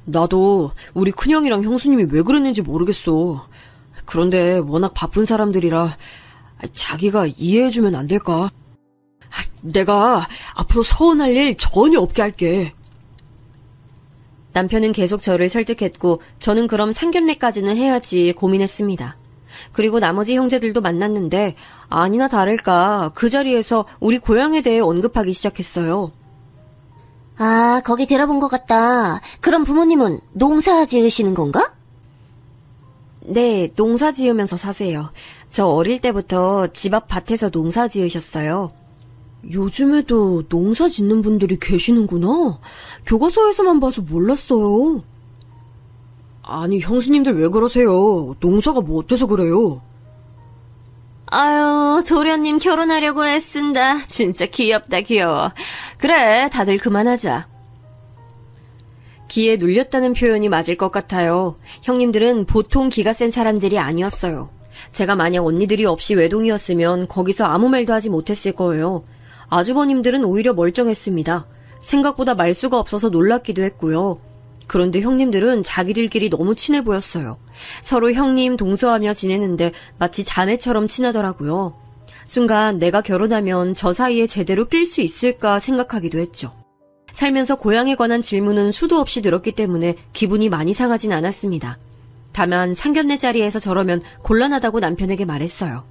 나도 우리 큰형이랑 형수님이 왜 그랬는지 모르겠어. 그런데 워낙 바쁜 사람들이라 자기가 이해해주면 안 될까? 내가 앞으로 서운할 일 전혀 없게 할게. 남편은 계속 저를 설득했고 저는 그럼 상견례까지는 해야지 고민했습니다. 그리고 나머지 형제들도 만났는데 아니나 다를까 그 자리에서 우리 고향에 대해 언급하기 시작했어요. 아, 거기 들어본 것 같다. 그럼 부모님은 농사 지으시는 건가? 네, 농사 지으면서 사세요. 저 어릴 때부터 집 앞 밭에서 농사 지으셨어요. 요즘에도 농사 짓는 분들이 계시는구나. 교과서에서만 봐서 몰랐어요. 아니, 형수님들 왜 그러세요? 농사가 뭐 어때서 그래요? 아유, 도련님 결혼하려고 애쓴다. 진짜 귀엽다, 귀여워. 그래, 다들 그만하자. 기에 눌렸다는 표현이 맞을 것 같아요. 형님들은 보통 기가 센 사람들이 아니었어요. 제가 만약 언니들이 없이 외동이었으면 거기서 아무 말도 하지 못했을 거예요. 아주버님들은 오히려 멀쩡했습니다. 생각보다 말수가 없어서 놀랍기도 했고요. 그런데 형님들은 자기들끼리 너무 친해 보였어요. 서로 형님, 동서하며 지내는데 마치 자매처럼 친하더라고요. 순간 내가 결혼하면 저 사이에 제대로 낄 수 있을까 생각하기도 했죠. 살면서 고향에 관한 질문은 수도 없이 들었기 때문에 기분이 많이 상하진 않았습니다. 다만 상견례 자리에서 저러면 곤란하다고 남편에게 말했어요.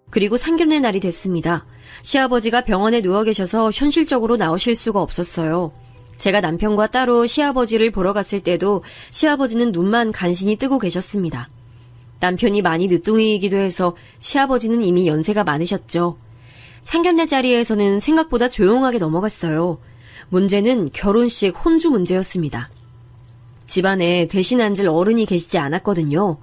그리고 상견례 날이 됐습니다. 시아버지가 병원에 누워 계셔서 현실적으로 나오실 수가 없었어요. 제가 남편과 따로 시아버지를 보러 갔을 때도 시아버지는 눈만 간신히 뜨고 계셨습니다. 남편이 많이 늦둥이이기도 해서 시아버지는 이미 연세가 많으셨죠. 상견례 자리에서는 생각보다 조용하게 넘어갔어요. 문제는 결혼식 혼주 문제였습니다. 집안에 대신 앉을 어른이 계시지 않았거든요.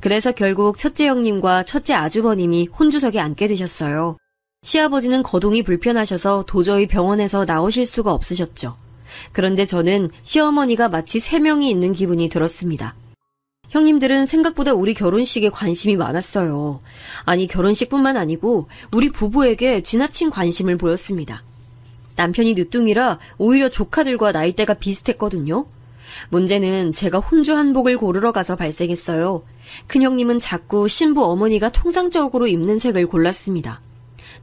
그래서 결국 첫째 형님과 첫째 아주버님이 혼주석에 앉게 되셨어요. 시아버지는 거동이 불편하셔서 도저히 병원에서 나오실 수가 없으셨죠. 그런데 저는 시어머니가 마치 3명이 있는 기분이 들었습니다. 형님들은 생각보다 우리 결혼식에 관심이 많았어요. 아니, 결혼식뿐만 아니고 우리 부부에게 지나친 관심을 보였습니다. 남편이 늦둥이라 오히려 조카들과 나이대가 비슷했거든요. 문제는 제가 혼주 한복을 고르러 가서 발생했어요. 큰형님은 자꾸 신부 어머니가 통상적으로 입는 색을 골랐습니다.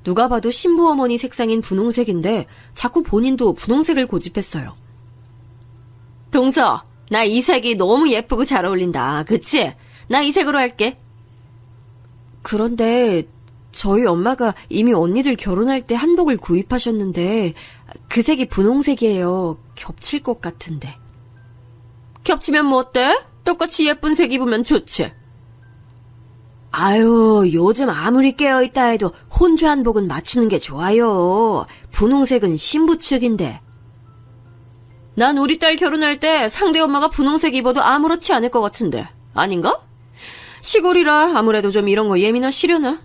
누가 봐도 신부 어머니 색상인 분홍색인데 자꾸 본인도 분홍색을 고집했어요. 동서, 나 이 색이 너무 예쁘고 잘 어울린다. 그치? 나 이 색으로 할게. 그런데 저희 엄마가 이미 언니들 결혼할 때 한복을 구입하셨는데 그 색이 분홍색이에요. 겹칠 것 같은데. 겹치면 뭐 어때? 똑같이 예쁜 색 입으면 좋지. 아유, 요즘 아무리 깨어있다 해도 혼주 한복은 맞추는 게 좋아요. 분홍색은 신부 측인데. 난 우리 딸 결혼할 때 상대 엄마가 분홍색 입어도 아무렇지 않을 것 같은데. 아닌가? 시골이라 아무래도 좀 이런 거 예민하시려나?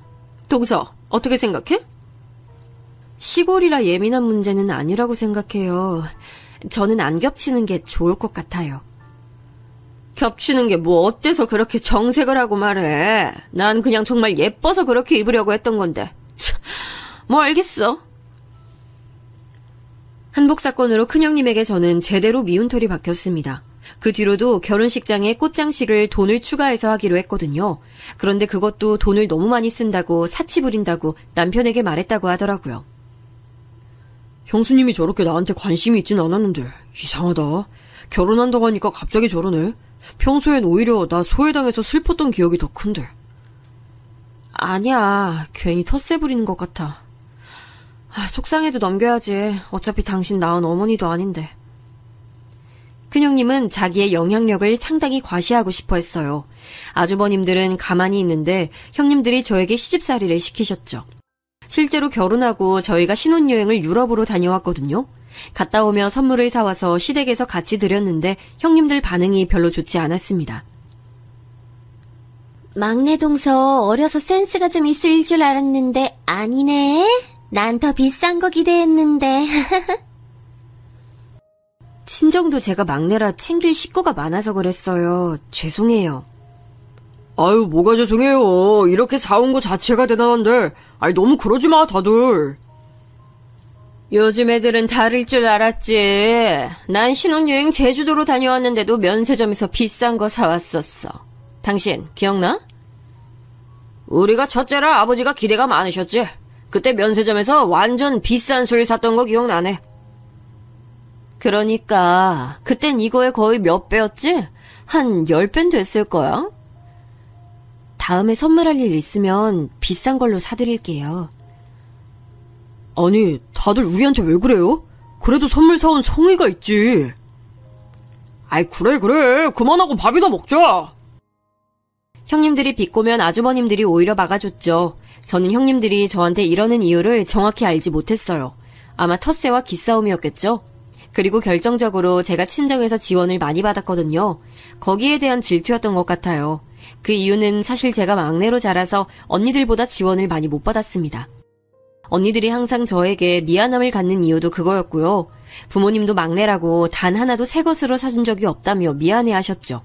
동서, 어떻게 생각해? 시골이라 예민한 문제는 아니라고 생각해요. 저는 안 겹치는 게 좋을 것 같아요. 겹치는 게 뭐 어때서 그렇게 정색을 하고 말해. 난 그냥 정말 예뻐서 그렇게 입으려고 했던 건데. 참, 뭐 알겠어. 한복 사건으로 큰형님에게 저는 제대로 미운털이 박혔습니다. 그 뒤로도 결혼식장에 꽃장식을 돈을 추가해서 하기로 했거든요. 그런데 그것도 돈을 너무 많이 쓴다고 사치 부린다고 남편에게 말했다고 하더라고요. 형수님이 저렇게 나한테 관심이 있진 않았는데 이상하다. 결혼한다고 하니까 갑자기 저러네. 평소엔 오히려 나 소외당해서 슬펐던 기억이 더 큰데. 아니야, 괜히 텃세 부리는 것 같아. 속상해도 넘겨야지. 어차피 당신 낳은 어머니도 아닌데. 큰형님은 자기의 영향력을 상당히 과시하고 싶어 했어요. 아주버님들은 가만히 있는데 형님들이 저에게 시집살이를 시키셨죠. 실제로 결혼하고 저희가 신혼여행을 유럽으로 다녀왔거든요. 갔다 오며 선물을 사와서 시댁에서 같이 드렸는데 형님들 반응이 별로 좋지 않았습니다. 막내 동서 어려서 센스가 좀 있을 줄 알았는데 아니네. 난 더 비싼 거 기대했는데. 친정도 제가 막내라 챙길 식구가 많아서 그랬어요. 죄송해요. 아유, 뭐가 죄송해요. 이렇게 사온 거 자체가 대단한데. 아니, 너무 그러지 마, 다들. 요즘 애들은 다를 줄 알았지. 난 신혼여행 제주도로 다녀왔는데도 면세점에서 비싼 거 사왔었어. 당신 기억나? 우리가 첫째라 아버지가 기대가 많으셨지. 그때 면세점에서 완전 비싼 술 샀던 거 기억나네. 그러니까 그땐 이거에 거의 몇 배였지? 한 10배는 됐을 거야. 다음에 선물할 일 있으면 비싼 걸로 사드릴게요. 아니, 다들 우리한테 왜 그래요? 그래도 선물 사온 성의가 있지. 아이, 그래. 그만하고 밥이나 먹자. 형님들이 비꼬면 아주버님들이 오히려 막아줬죠. 저는 형님들이 저한테 이러는 이유를 정확히 알지 못했어요. 아마 텃세와 기싸움이었겠죠. 그리고 결정적으로 제가 친정에서 지원을 많이 받았거든요. 거기에 대한 질투였던 것 같아요. 그 이유는 사실 제가 막내로 자라서 언니들보다 지원을 많이 못 받았습니다. 언니들이 항상 저에게 미안함을 갖는 이유도 그거였고요. 부모님도 막내라고 단 하나도 새 것으로 사준 적이 없다며 미안해하셨죠.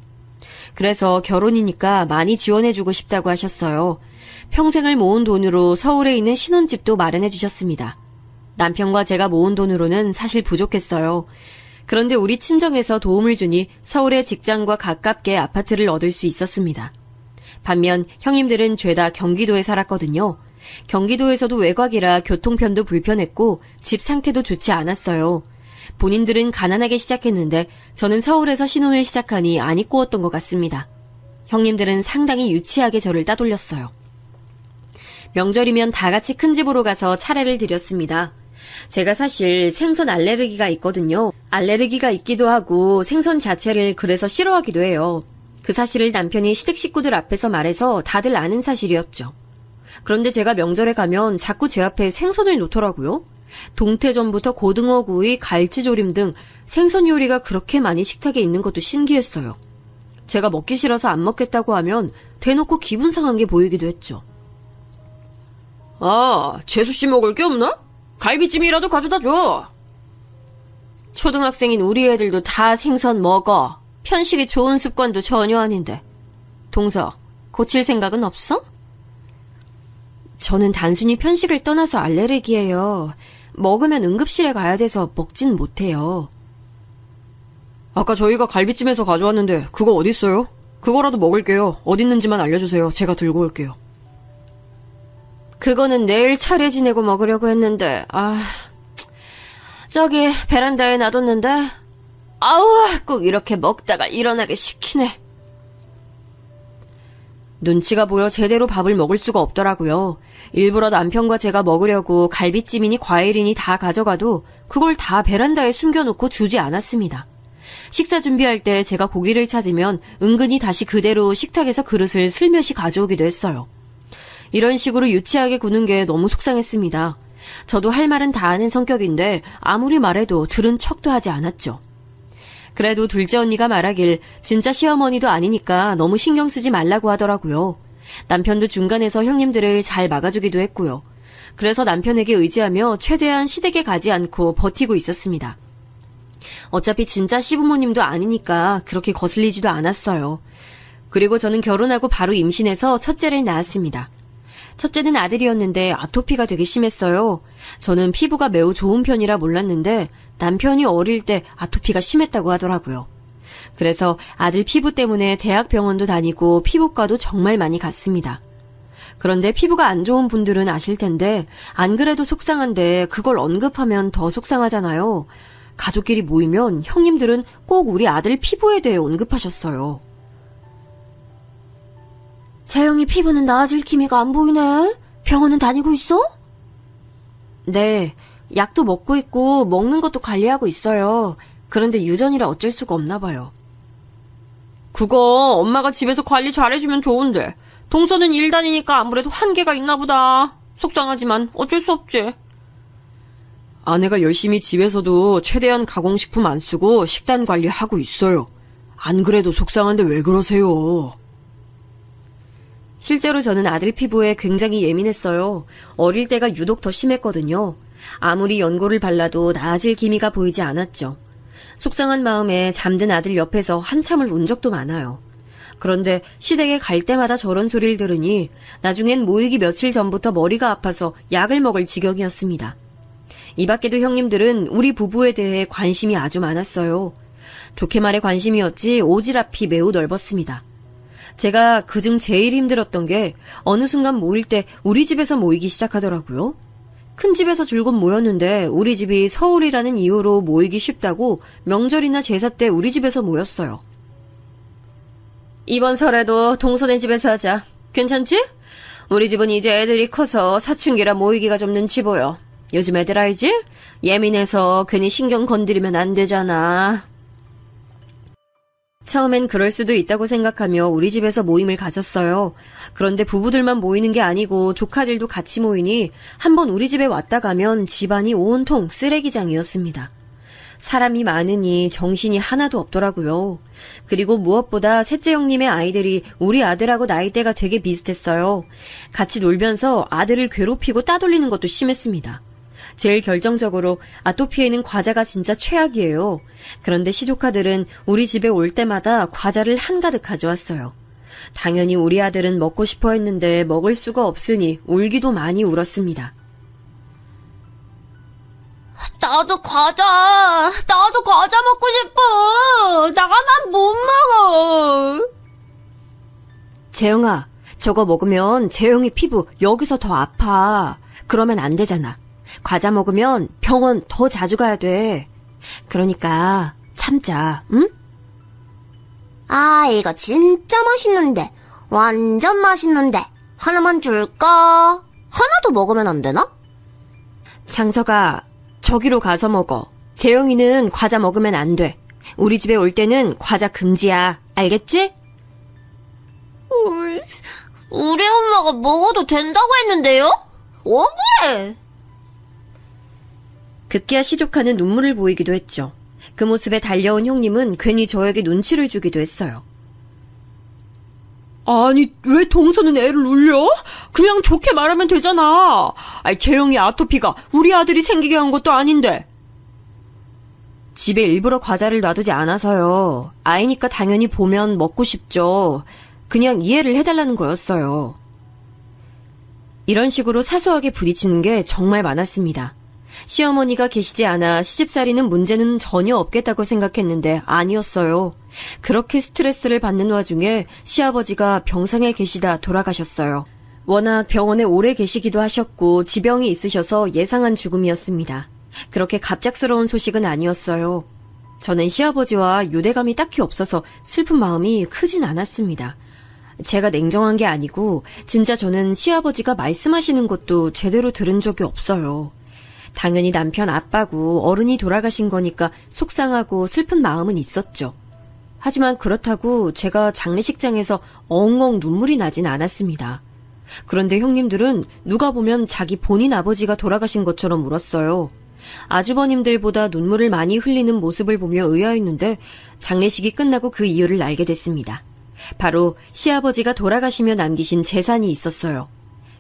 그래서 결혼이니까 많이 지원해주고 싶다고 하셨어요. 평생을 모은 돈으로 서울에 있는 신혼집도 마련해 주셨습니다. 남편과 제가 모은 돈으로는 사실 부족했어요. 그런데 우리 친정에서 도움을 주니 서울의 직장과 가깝게 아파트를 얻을 수 있었습니다. 반면 형님들은 죄다 경기도에 살았거든요. 경기도에서도 외곽이라 교통편도 불편했고 집 상태도 좋지 않았어요. 본인들은 가난하게 시작했는데 저는 서울에서 신혼을 시작하니 안이 꼬웠던 것 같습니다. 형님들은 상당히 유치하게 저를 따돌렸어요. 명절이면 다 같이 큰 집으로 가서 차례를 드렸습니다. 제가 사실 생선 알레르기가 있거든요. 알레르기가 있기도 하고 생선 자체를 그래서 싫어하기도 해요. 그 사실을 남편이 시댁 식구들 앞에서 말해서 다들 아는 사실이었죠. 그런데 제가 명절에 가면 자꾸 제 앞에 생선을 놓더라고요. 동태전부터 고등어구이, 갈치조림 등 생선 요리가 그렇게 많이 식탁에 있는 것도 신기했어요. 제가 먹기 싫어서 안 먹겠다고 하면 대놓고 기분 상한 게 보이기도 했죠. 아, 재수씨 먹을 게 없나? 갈비찜이라도 가져다 줘. 초등학생인 우리 애들도 다 생선 먹어. 편식이 좋은 습관도 전혀 아닌데. 동서, 고칠 생각은 없어? 저는 단순히 편식을 떠나서 알레르기예요. 먹으면 응급실에 가야 돼서 먹진 못해요. 아까 저희가 갈비찜에서 가져왔는데 그거 어딨어요? 그거라도 먹을게요. 어딨는지만 알려주세요. 제가 들고 올게요. 그거는 내일 차례 지내고 먹으려고 했는데 저기 베란다에 놔뒀는데 아우, 꼭 이렇게 먹다가 일어나게 시키네. 눈치가 보여 제대로 밥을 먹을 수가 없더라고요. 일부러 남편과 제가 먹으려고 갈비찜이니 과일이니 다 가져가도 그걸 다 베란다에 숨겨놓고 주지 않았습니다. 식사 준비할 때 제가 고기를 찾으면 은근히 다시 그대로 식탁에서 그릇을 슬며시 가져오기도 했어요. 이런 식으로 유치하게 구는 게 너무 속상했습니다. 저도 할 말은 다 하는 성격인데 아무리 말해도 들은 척도 하지 않았죠. 그래도 둘째 언니가 말하길 진짜 시어머니도 아니니까 너무 신경 쓰지 말라고 하더라고요. 남편도 중간에서 형님들을 잘 막아주기도 했고요. 그래서 남편에게 의지하며 최대한 시댁에 가지 않고 버티고 있었습니다. 어차피 진짜 시부모님도 아니니까 그렇게 거슬리지도 않았어요. 그리고 저는 결혼하고 바로 임신해서 첫째를 낳았습니다. 첫째는 아들이었는데 아토피가 되게 심했어요. 저는 피부가 매우 좋은 편이라 몰랐는데 남편이 어릴 때 아토피가 심했다고 하더라고요. 그래서 아들 피부 때문에 대학병원도 다니고 피부과도 정말 많이 갔습니다. 그런데 피부가 안 좋은 분들은 아실 텐데 안 그래도 속상한데 그걸 언급하면 더 속상하잖아요. 가족끼리 모이면 형님들은 꼭 우리 아들 피부에 대해 언급하셨어요. 재영이 피부는 나아질 기미가 안 보이네. 병원은 다니고 있어? 네, 약도 먹고 있고 먹는 것도 관리하고 있어요. 그런데 유전이라 어쩔 수가 없나 봐요. 그거 엄마가 집에서 관리 잘해주면 좋은데 동서는 일 다니니까 아무래도 한계가 있나 보다. 속상하지만 어쩔 수 없지. 아내가 열심히 집에서도 최대한 가공식품 안 쓰고 식단 관리하고 있어요. 안 그래도 속상한데 왜 그러세요? 실제로 저는 아들 피부에 굉장히 예민했어요. 어릴 때가 유독 더 심했거든요. 아무리 연고를 발라도 나아질 기미가 보이지 않았죠. 속상한 마음에 잠든 아들 옆에서 한참을 운 적도 많아요. 그런데 시댁에 갈 때마다 저런 소리를 들으니 나중엔 모이기 며칠 전부터 머리가 아파서 약을 먹을 지경이었습니다. 이 밖에도 형님들은 우리 부부에 대해 관심이 아주 많았어요. 좋게 말해 관심이었지 오지랖이 매우 넓었습니다. 제가 그중 제일 힘들었던 게 어느 순간 모일 때 우리 집에서 모이기 시작하더라고요. 큰 집에서 줄곧 모였는데 우리 집이 서울이라는 이유로 모이기 쉽다고 명절이나 제사 때 우리 집에서 모였어요. 이번 설에도 동서네 집에서 하자. 괜찮지? 우리 집은 이제 애들이 커서 사춘기라 모이기가 좀 눈치 보여. 요즘 애들 알지? 예민해서 괜히 신경 건드리면 안 되잖아. 처음엔 그럴 수도 있다고 생각하며 우리 집에서 모임을 가졌어요. 그런데 부부들만 모이는 게 아니고 조카들도 같이 모이니 한번 우리 집에 왔다 가면 집안이 온통 쓰레기장이었습니다. 사람이 많으니 정신이 하나도 없더라고요. 그리고 무엇보다 셋째 형님의 아이들이 우리 아들하고 나이대가 되게 비슷했어요. 같이 놀면서 아들을 괴롭히고 따돌리는 것도 심했습니다. 제일 결정적으로 아토피에는 과자가 진짜 최악이에요. 그런데 시조카들은 우리 집에 올 때마다 과자를 한가득 가져왔어요. 당연히 우리 아들은 먹고 싶어 했는데 먹을 수가 없으니 울기도 많이 울었습니다. 나도 과자 먹고 싶어. 나만 못 먹어. 재영아, 저거 먹으면 재영이 피부 여기서 더 아파. 그러면 안 되잖아. 과자 먹으면 병원 더 자주 가야 돼. 그러니까 참자, 응? 아, 이거 진짜 맛있는데. 완전 맛있는데. 하나만 줄까? 하나 더 먹으면 안 되나? 장서가 저기로 가서 먹어. 재영이는 과자 먹으면 안 돼. 우리 집에 올 때는 과자 금지야. 알겠지? 우리 엄마가 먹어도 된다고 했는데요? 억울해. 급기야 시조카는 눈물을 보이기도 했죠. 그 모습에 달려온 형님은 괜히 저에게 눈치를 주기도 했어요. 아니, 왜 동서는 애를 울려? 그냥 좋게 말하면 되잖아. 아니, 재영이 아토피가 우리 아들이 생기게 한 것도 아닌데. 집에 일부러 과자를 놔두지 않아서요. 아이니까 당연히 보면 먹고 싶죠. 그냥 이해를 해달라는 거였어요. 이런 식으로 사소하게 부딪히는 게 정말 많았습니다. 시어머니가 계시지 않아 시집살이는 문제는 전혀 없겠다고 생각했는데 아니었어요. 그렇게 스트레스를 받는 와중에 시아버지가 병상에 계시다 돌아가셨어요. 워낙 병원에 오래 계시기도 하셨고 지병이 있으셔서 예상한 죽음이었습니다. 그렇게 갑작스러운 소식은 아니었어요. 저는 시아버지와 유대감이 딱히 없어서 슬픈 마음이 크진 않았습니다. 제가 냉정한 게 아니고 진짜 저는 시아버지가 말씀하시는 것도 제대로 들은 적이 없어요. 당연히 남편 아빠고 어른이 돌아가신 거니까 속상하고 슬픈 마음은 있었죠. 하지만 그렇다고 제가 장례식장에서 엉엉 눈물이 나진 않았습니다. 그런데 형님들은 누가 보면 자기 본인 아버지가 돌아가신 것처럼 울었어요. 아주버님들보다 눈물을 많이 흘리는 모습을 보며 의아했는데 장례식이 끝나고 그 이유를 알게 됐습니다. 바로 시아버지가 돌아가시며 남기신 재산이 있었어요.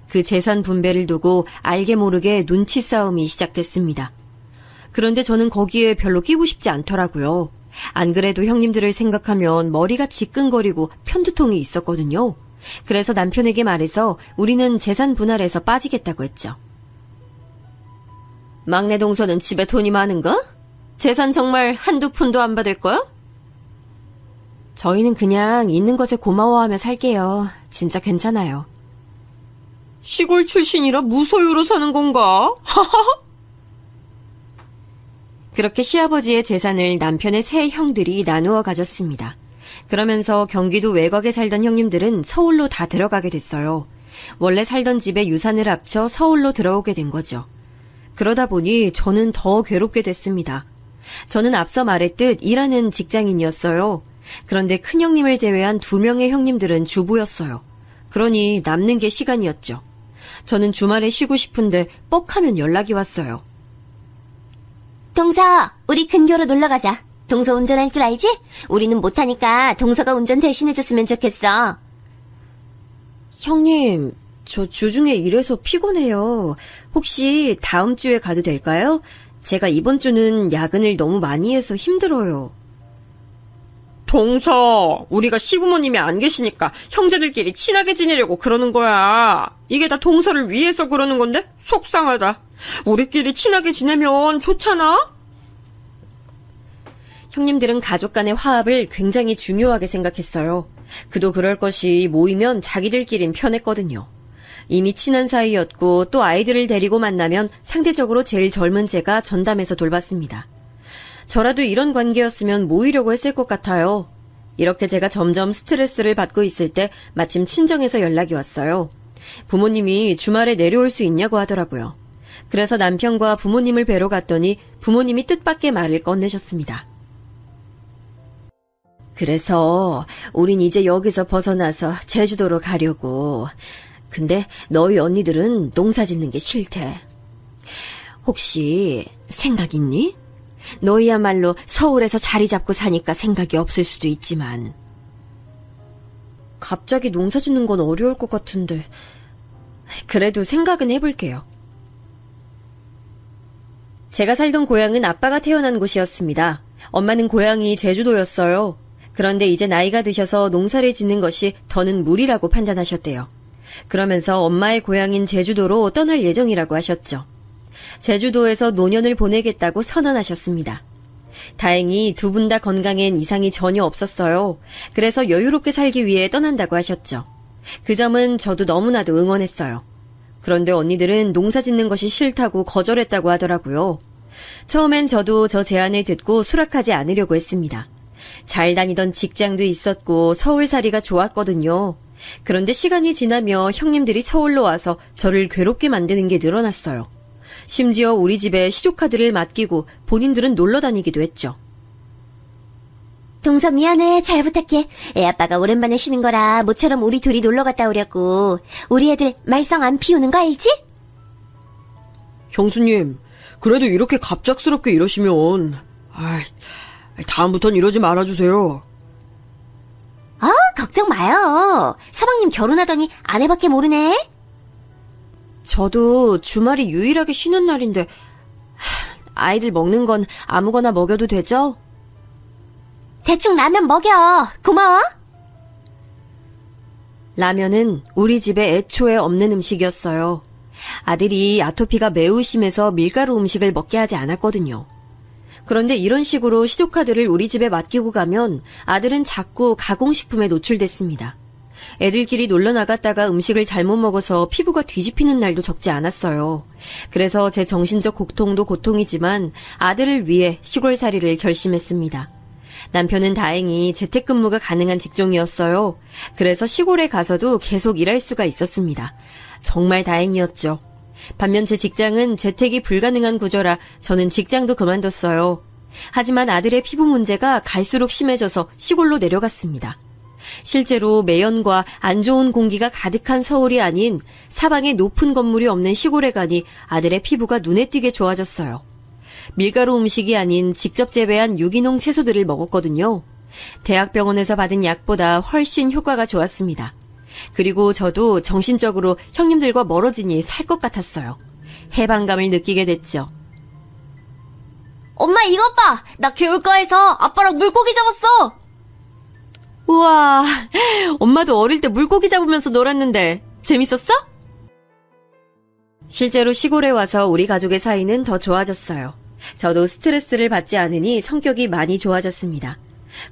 그 재산 분배를 두고 알게 모르게 눈치 싸움이 시작됐습니다. 그런데 저는 거기에 별로 끼고 싶지 않더라고요. 안 그래도 형님들을 생각하면 머리가 지끈거리고 편두통이 있었거든요. 그래서 남편에게 말해서 우리는 재산 분할에서 빠지겠다고 했죠. 막내 동서는 집에 돈이 많은가? 재산 정말 한두 푼도 안 받을 거야? 저희는 그냥 있는 것에 고마워하며 살게요. 진짜 괜찮아요. 시골 출신이라 무소유로 사는 건가? 그렇게 시아버지의 재산을 남편의 세 형들이 나누어 가졌습니다. 그러면서 경기도 외곽에 살던 형님들은 서울로 다 들어가게 됐어요. 원래 살던 집에 유산을 합쳐 서울로 들어오게 된 거죠. 그러다 보니 저는 더 괴롭게 됐습니다. 저는 앞서 말했듯 일하는 직장인이었어요. 그런데 큰형님을 제외한 2명의 형님들은 주부였어요. 그러니 남는 게 시간이었죠. 저는 주말에 쉬고 싶은데 뻑하면 연락이 왔어요. 동서, 우리 근교로 놀러가자. 동서 운전할 줄 알지? 우리는 못하니까 동서가 운전 대신해줬으면 좋겠어. 형님, 저 주중에 일해서 피곤해요. 혹시 다음 주에 가도 될까요? 제가 이번 주는 야근을 너무 많이 해서 힘들어요. 동서, 우리가 시부모님이 안 계시니까 형제들끼리 친하게 지내려고 그러는 거야. 이게 다 동서를 위해서 그러는 건데 속상하다. 우리끼리 친하게 지내면 좋잖아? 형님들은 가족 간의 화합을 굉장히 중요하게 생각했어요. 그도 그럴 것이 모이면 자기들끼린 편했거든요. 이미 친한 사이였고 또 아이들을 데리고 만나면 상대적으로 제일 젊은 제가 전담해서 돌봤습니다. 저라도 이런 관계였으면 모이려고 했을 것 같아요. 이렇게 제가 점점 스트레스를 받고 있을 때 마침 친정에서 연락이 왔어요. 부모님이 주말에 내려올 수 있냐고 하더라고요. 그래서 남편과 부모님을 뵈러 갔더니 부모님이 뜻밖의 말을 꺼내셨습니다. 그래서 우린 이제 여기서 벗어나서 제주도로 가려고. 근데 너희 언니들은 농사 짓는 게 싫대. 혹시 생각 있니? 너희야말로 서울에서 자리 잡고 사니까 생각이 없을 수도 있지만. 갑자기 농사 짓는 건 어려울 것 같은데. 그래도 생각은 해볼게요. 제가 살던 고향은 아빠가 태어난 곳이었습니다. 엄마는 고향이 제주도였어요. 그런데 이제 나이가 드셔서 농사를 짓는 것이 더는 무리라고 판단하셨대요. 그러면서 엄마의 고향인 제주도로 떠날 예정이라고 하셨죠. 제주도에서 노년을 보내겠다고 선언하셨습니다. 다행히 두 분 다 건강엔 이상이 전혀 없었어요. 그래서 여유롭게 살기 위해 떠난다고 하셨죠. 그 점은 저도 너무나도 응원했어요. 그런데 언니들은 농사 짓는 것이 싫다고 거절했다고 하더라고요. 처음엔 저도 저 제안을 듣고 수락하지 않으려고 했습니다. 잘 다니던 직장도 있었고 서울살이가 좋았거든요. 그런데 시간이 지나며 형님들이 서울로 와서 저를 괴롭게 만드는 게 늘어났어요. 심지어 우리 집에 시조카드를 맡기고 본인들은 놀러 다니기도 했죠. 동서 미안해. 잘 부탁해. 애아빠가 오랜만에 쉬는 거라 모처럼 우리 둘이 놀러 갔다 오려고. 우리 애들 말썽 안 피우는 거 알지? 형수님, 그래도 이렇게 갑작스럽게 이러시면 다음부턴 이러지 말아주세요. 걱정 마요. 서방님 결혼하더니 아내밖에 모르네. 저도 주말이 유일하게 쉬는 날인데 아이들 먹는 건 아무거나 먹여도 되죠? 대충 라면 먹여. 고마워. 라면은 우리 집에 애초에 없는 음식이었어요. 아들이 아토피가 매우 심해서 밀가루 음식을 먹게 하지 않았거든요. 그런데 이런 식으로 시조카드를 우리 집에 맡기고 가면 아들은 자꾸 가공식품에 노출됐습니다. 애들끼리 놀러 나갔다가 음식을 잘못 먹어서 피부가 뒤집히는 날도 적지 않았어요. 그래서 제 정신적 고통도 고통이지만 아들을 위해 시골살이를 결심했습니다. 남편은 다행히 재택근무가 가능한 직종이었어요. 그래서 시골에 가서도 계속 일할 수가 있었습니다. 정말 다행이었죠. 반면 제 직장은 재택이 불가능한 구조라 저는 직장도 그만뒀어요. 하지만 아들의 피부 문제가 갈수록 심해져서 시골로 내려갔습니다. 실제로 매연과 안 좋은 공기가 가득한 서울이 아닌 사방에 높은 건물이 없는 시골에 가니 아들의 피부가 눈에 띄게 좋아졌어요. 밀가루 음식이 아닌 직접 재배한 유기농 채소들을 먹었거든요. 대학병원에서 받은 약보다 훨씬 효과가 좋았습니다. 그리고 저도 정신적으로 형님들과 멀어지니 살 것 같았어요. 해방감을 느끼게 됐죠. 엄마 이것 봐. 나 개울가에서 아빠랑 물고기 잡았어. 와, 우와, 엄마도 어릴 때 물고기 잡으면서 놀았는데 재밌었어? 실제로 시골에 와서 우리 가족의 사이는 더 좋아졌어요. 저도 스트레스를 받지 않으니 성격이 많이 좋아졌습니다.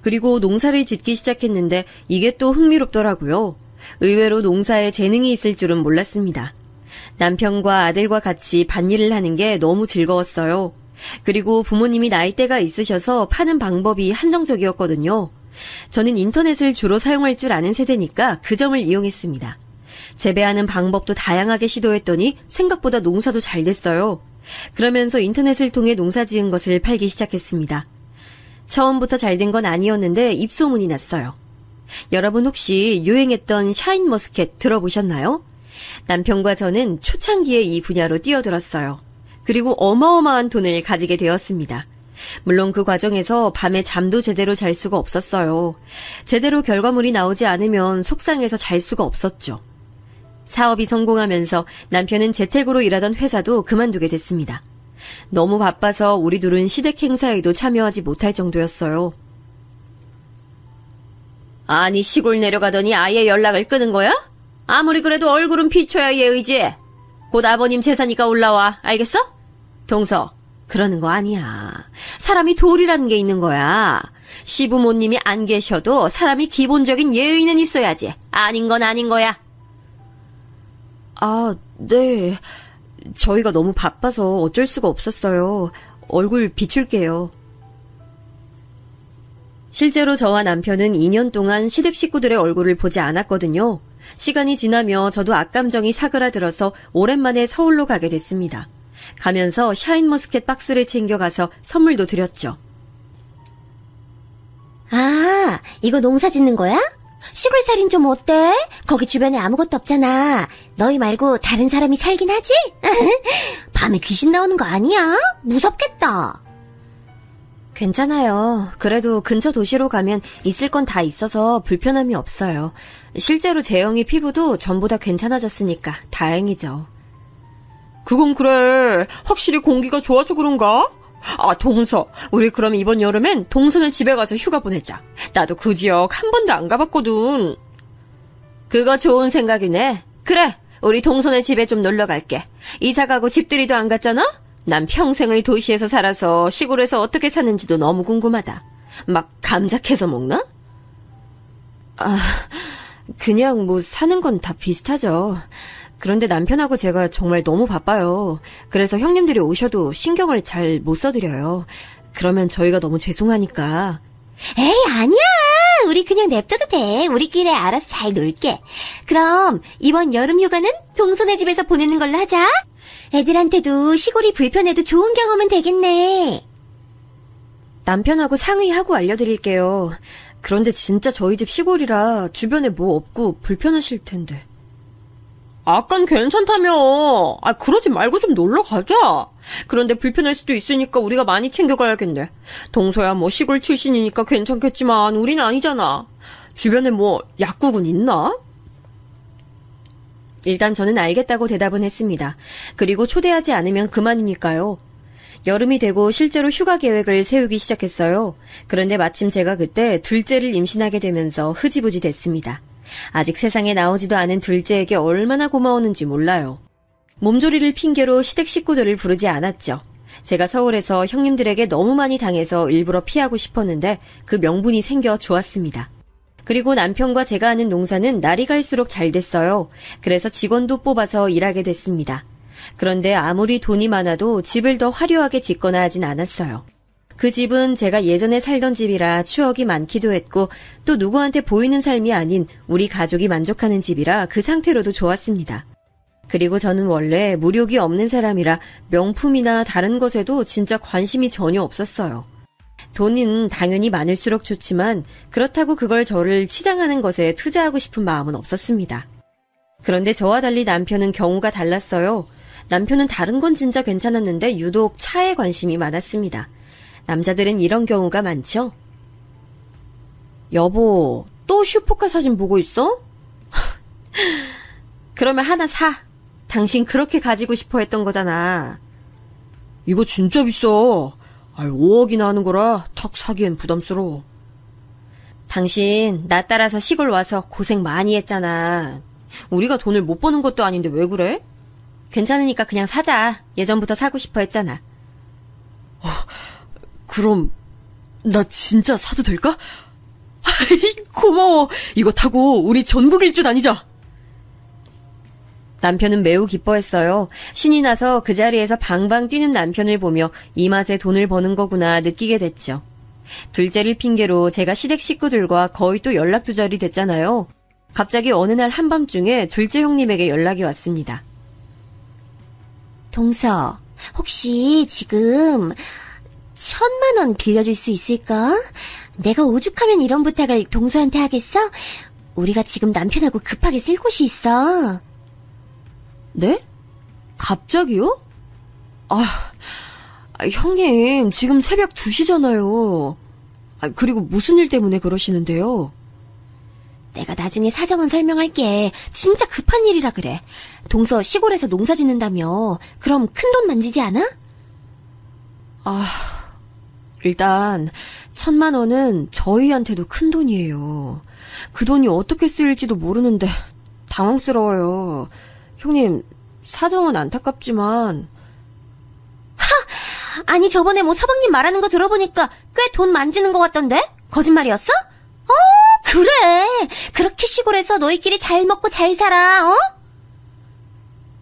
그리고 농사를 짓기 시작했는데 이게 또 흥미롭더라고요. 의외로 농사에 재능이 있을 줄은 몰랐습니다. 남편과 아들과 같이 밭일을 하는 게 너무 즐거웠어요. 그리고 부모님이 나이대가 있으셔서 파는 방법이 한정적이었거든요. 저는 인터넷을 주로 사용할 줄 아는 세대니까 그 점을 이용했습니다. 재배하는 방법도 다양하게 시도했더니 생각보다 농사도 잘 됐어요. 그러면서 인터넷을 통해 농사 지은 것을 팔기 시작했습니다. 처음부터 잘 된 건 아니었는데 입소문이 났어요. 여러분 혹시 유행했던 샤인머스켓 들어보셨나요? 남편과 저는 초창기에 이 분야로 뛰어들었어요. 그리고 어마어마한 돈을 가지게 되었습니다. 물론 그 과정에서 밤에 잠도 제대로 잘 수가 없었어요. 제대로 결과물이 나오지 않으면 속상해서 잘 수가 없었죠. 사업이 성공하면서 남편은 재택으로 일하던 회사도 그만두게 됐습니다. 너무 바빠서 우리 둘은 시댁 행사에도 참여하지 못할 정도였어요. 아니 시골 내려가더니 아예 연락을 끄는 거야? 아무리 그래도 얼굴은 비춰야 얘의지. 곧 아버님 제사니까 올라와. 알겠어? 동서, 그러는 거 아니야. 사람이 도리라는 게 있는 거야. 시부모님이 안 계셔도 사람이 기본적인 예의는 있어야지. 아닌 건 아닌 거야. 아, 네. 저희가 너무 바빠서 어쩔 수가 없었어요. 얼굴 비출게요. 실제로 저와 남편은 2년 동안 시댁 식구들의 얼굴을 보지 않았거든요. 시간이 지나며 저도 악감정이 사그라들어서 오랜만에 서울로 가게 됐습니다. 가면서 샤인머스켓 박스를 챙겨가서 선물도 드렸죠. 아, 이거 농사 짓는 거야? 시골살인 좀 어때? 거기 주변에 아무것도 없잖아. 너희 말고 다른 사람이 살긴 하지? 밤에 귀신 나오는 거 아니야? 무섭겠다. 괜찮아요. 그래도 근처 도시로 가면 있을 건 다 있어서 불편함이 없어요. 실제로 재영이 피부도 전보다 괜찮아졌으니까 다행이죠. 그건 그래. 확실히 공기가 좋아서 그런가? 아, 동서. 우리 그럼 이번 여름엔 동서네 집에 가서 휴가 보내자. 나도 그 지역 한 번도 안 가봤거든. 그거 좋은 생각이네. 그래, 우리 동서네 집에 좀 놀러 갈게. 이사 가고 집들이도 안 갔잖아? 난 평생을 도시에서 살아서 시골에서 어떻게 사는지도 너무 궁금하다. 막 감자 캐서 먹나? 아, 그냥 뭐 사는 건 다 비슷하죠. 그런데 남편하고 제가 정말 너무 바빠요. 그래서 형님들이 오셔도 신경을 잘 못 써드려요. 그러면 저희가 너무 죄송하니까. 에이, 아니야. 우리 그냥 냅둬도 돼. 우리끼리 알아서 잘 놀게. 그럼 이번 여름 휴가는 동서네 집에서 보내는 걸로 하자. 애들한테도 시골이 불편해도 좋은 경험은 되겠네. 남편하고 상의하고 알려드릴게요. 그런데 진짜 저희 집 시골이라 주변에 뭐 없고 불편하실 텐데. 아깐 괜찮다며. 아, 그러지 말고 좀 놀러 가자. 그런데 불편할 수도 있으니까 우리가 많이 챙겨가야겠네. 동서야 뭐 시골 출신이니까 괜찮겠지만 우린 아니잖아. 주변에 뭐 약국은 있나? 일단 저는 알겠다고 대답은 했습니다. 그리고 초대하지 않으면 그만이니까요. 여름이 되고 실제로 휴가 계획을 세우기 시작했어요. 그런데 마침 제가 그때 둘째를 임신하게 되면서 흐지부지 됐습니다. 아직 세상에 나오지도 않은 둘째에게 얼마나 고마웠는지 몰라요. 몸조리를 핑계로 시댁 식구들을 부르지 않았죠. 제가 서울에서 형님들에게 너무 많이 당해서 일부러 피하고 싶었는데 그 명분이 생겨 좋았습니다. 그리고 남편과 제가 하는 농사는 날이 갈수록 잘 됐어요. 그래서 직원도 뽑아서 일하게 됐습니다. 그런데 아무리 돈이 많아도 집을 더 화려하게 짓거나 하진 않았어요. 그 집은 제가 예전에 살던 집이라 추억이 많기도 했고 또 누구한테 보이는 삶이 아닌 우리 가족이 만족하는 집이라 그 상태로도 좋았습니다. 그리고 저는 원래 물욕이 없는 사람이라 명품이나 다른 것에도 진짜 관심이 전혀 없었어요. 돈은 당연히 많을수록 좋지만 그렇다고 그걸 저를 치장하는 것에 투자하고 싶은 마음은 없었습니다. 그런데 저와 달리 남편은 경우가 달랐어요. 남편은 다른 건 진짜 괜찮았는데 유독 차에 관심이 많았습니다. 남자들은 이런 경우가 많죠? 여보, 또 슈퍼카 사진 보고 있어? 그러면 하나 사. 당신 그렇게 가지고 싶어 했던 거잖아. 이거 진짜 비싸. 5억이나 하는 거라 탁 사기엔 부담스러워. 당신 나 따라서 시골 와서 고생 많이 했잖아. 우리가 돈을 못 버는 것도 아닌데 왜 그래? 괜찮으니까 그냥 사자. 예전부터 사고 싶어 했잖아. 그럼 나 진짜 사도 될까? 고마워. 이거 타고 우리 전국 일주 다니자. 남편은 매우 기뻐했어요. 신이 나서 그 자리에서 방방 뛰는 남편을 보며 이 맛에 돈을 버는 거구나 느끼게 됐죠. 둘째를 핑계로 제가 시댁 식구들과 거의 또 연락두절이 됐잖아요. 갑자기 어느 날 한밤중에 둘째 형님에게 연락이 왔습니다. 동서, 혹시 지금 1,000만 원 빌려줄 수 있을까? 내가 오죽하면 이런 부탁을 동서한테 하겠어? 우리가 지금 남편하고 급하게 쓸 곳이 있어. 네? 갑자기요? 형님, 지금 새벽 2시잖아요. 그리고 무슨 일 때문에 그러시는데요? 내가 나중에 사정은 설명할게. 진짜 급한 일이라 그래. 동서 시골에서 농사 짓는다며. 그럼 큰 돈 만지지 않아? 일단 1,000만 원은 저희한테도 큰 돈이에요. 그 돈이 어떻게 쓰일지도 모르는데 당황스러워요. 형님, 사정은 안타깝지만. 아니 저번에 서방님 말하는 거 들어보니까 꽤 돈 만지는 것 같던데? 거짓말이었어? 그래. 그렇게 시골에서 너희끼리 잘 먹고 잘 살아,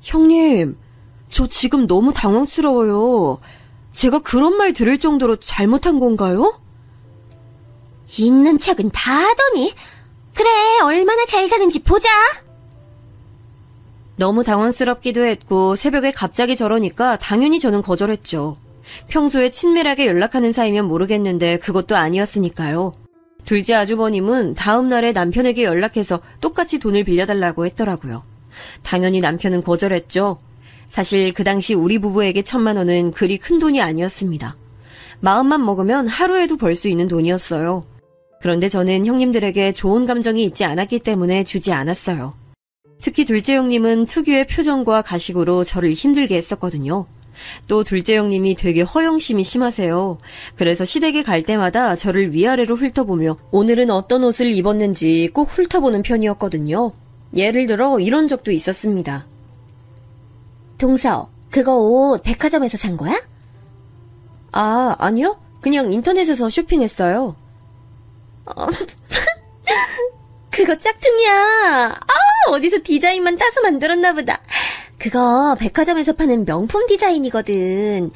형님, 저 지금 너무 당황스러워요. 제가 그런 말 들을 정도로 잘못한 건가요? 있는 척은 다 하더니. 그래, 얼마나 잘 사는지 보자. 너무 당황스럽기도 했고 새벽에 갑자기 저러니까 당연히 저는 거절했죠. 평소에 친밀하게 연락하는 사이면 모르겠는데 그것도 아니었으니까요. 둘째 아주버님은 다음 날에 남편에게 연락해서 똑같이 돈을 빌려달라고 했더라고요. 당연히 남편은 거절했죠. 사실 그 당시 우리 부부에게 1,000만 원은 그리 큰 돈이 아니었습니다. 마음만 먹으면 하루에도 벌 수 있는 돈이었어요. 그런데 저는 형님들에게 좋은 감정이 있지 않았기 때문에 주지 않았어요. 특히 둘째 형님은 특유의 표정과 가식으로 저를 힘들게 했었거든요. 또 둘째 형님이 되게 허영심이 심하세요. 그래서 시댁에 갈 때마다 저를 위아래로 훑어보며 오늘은 어떤 옷을 입었는지 꼭 훑어보는 편이었거든요. 예를 들어 이런 적도 있었습니다. 동서, 그거 옷 백화점에서 산 거야? 아니요. 그냥 인터넷에서 쇼핑했어요. 그거 짝퉁이야. 어디서 디자인만 따서 만들었나 보다. 그거 백화점에서 파는 명품 디자인이거든.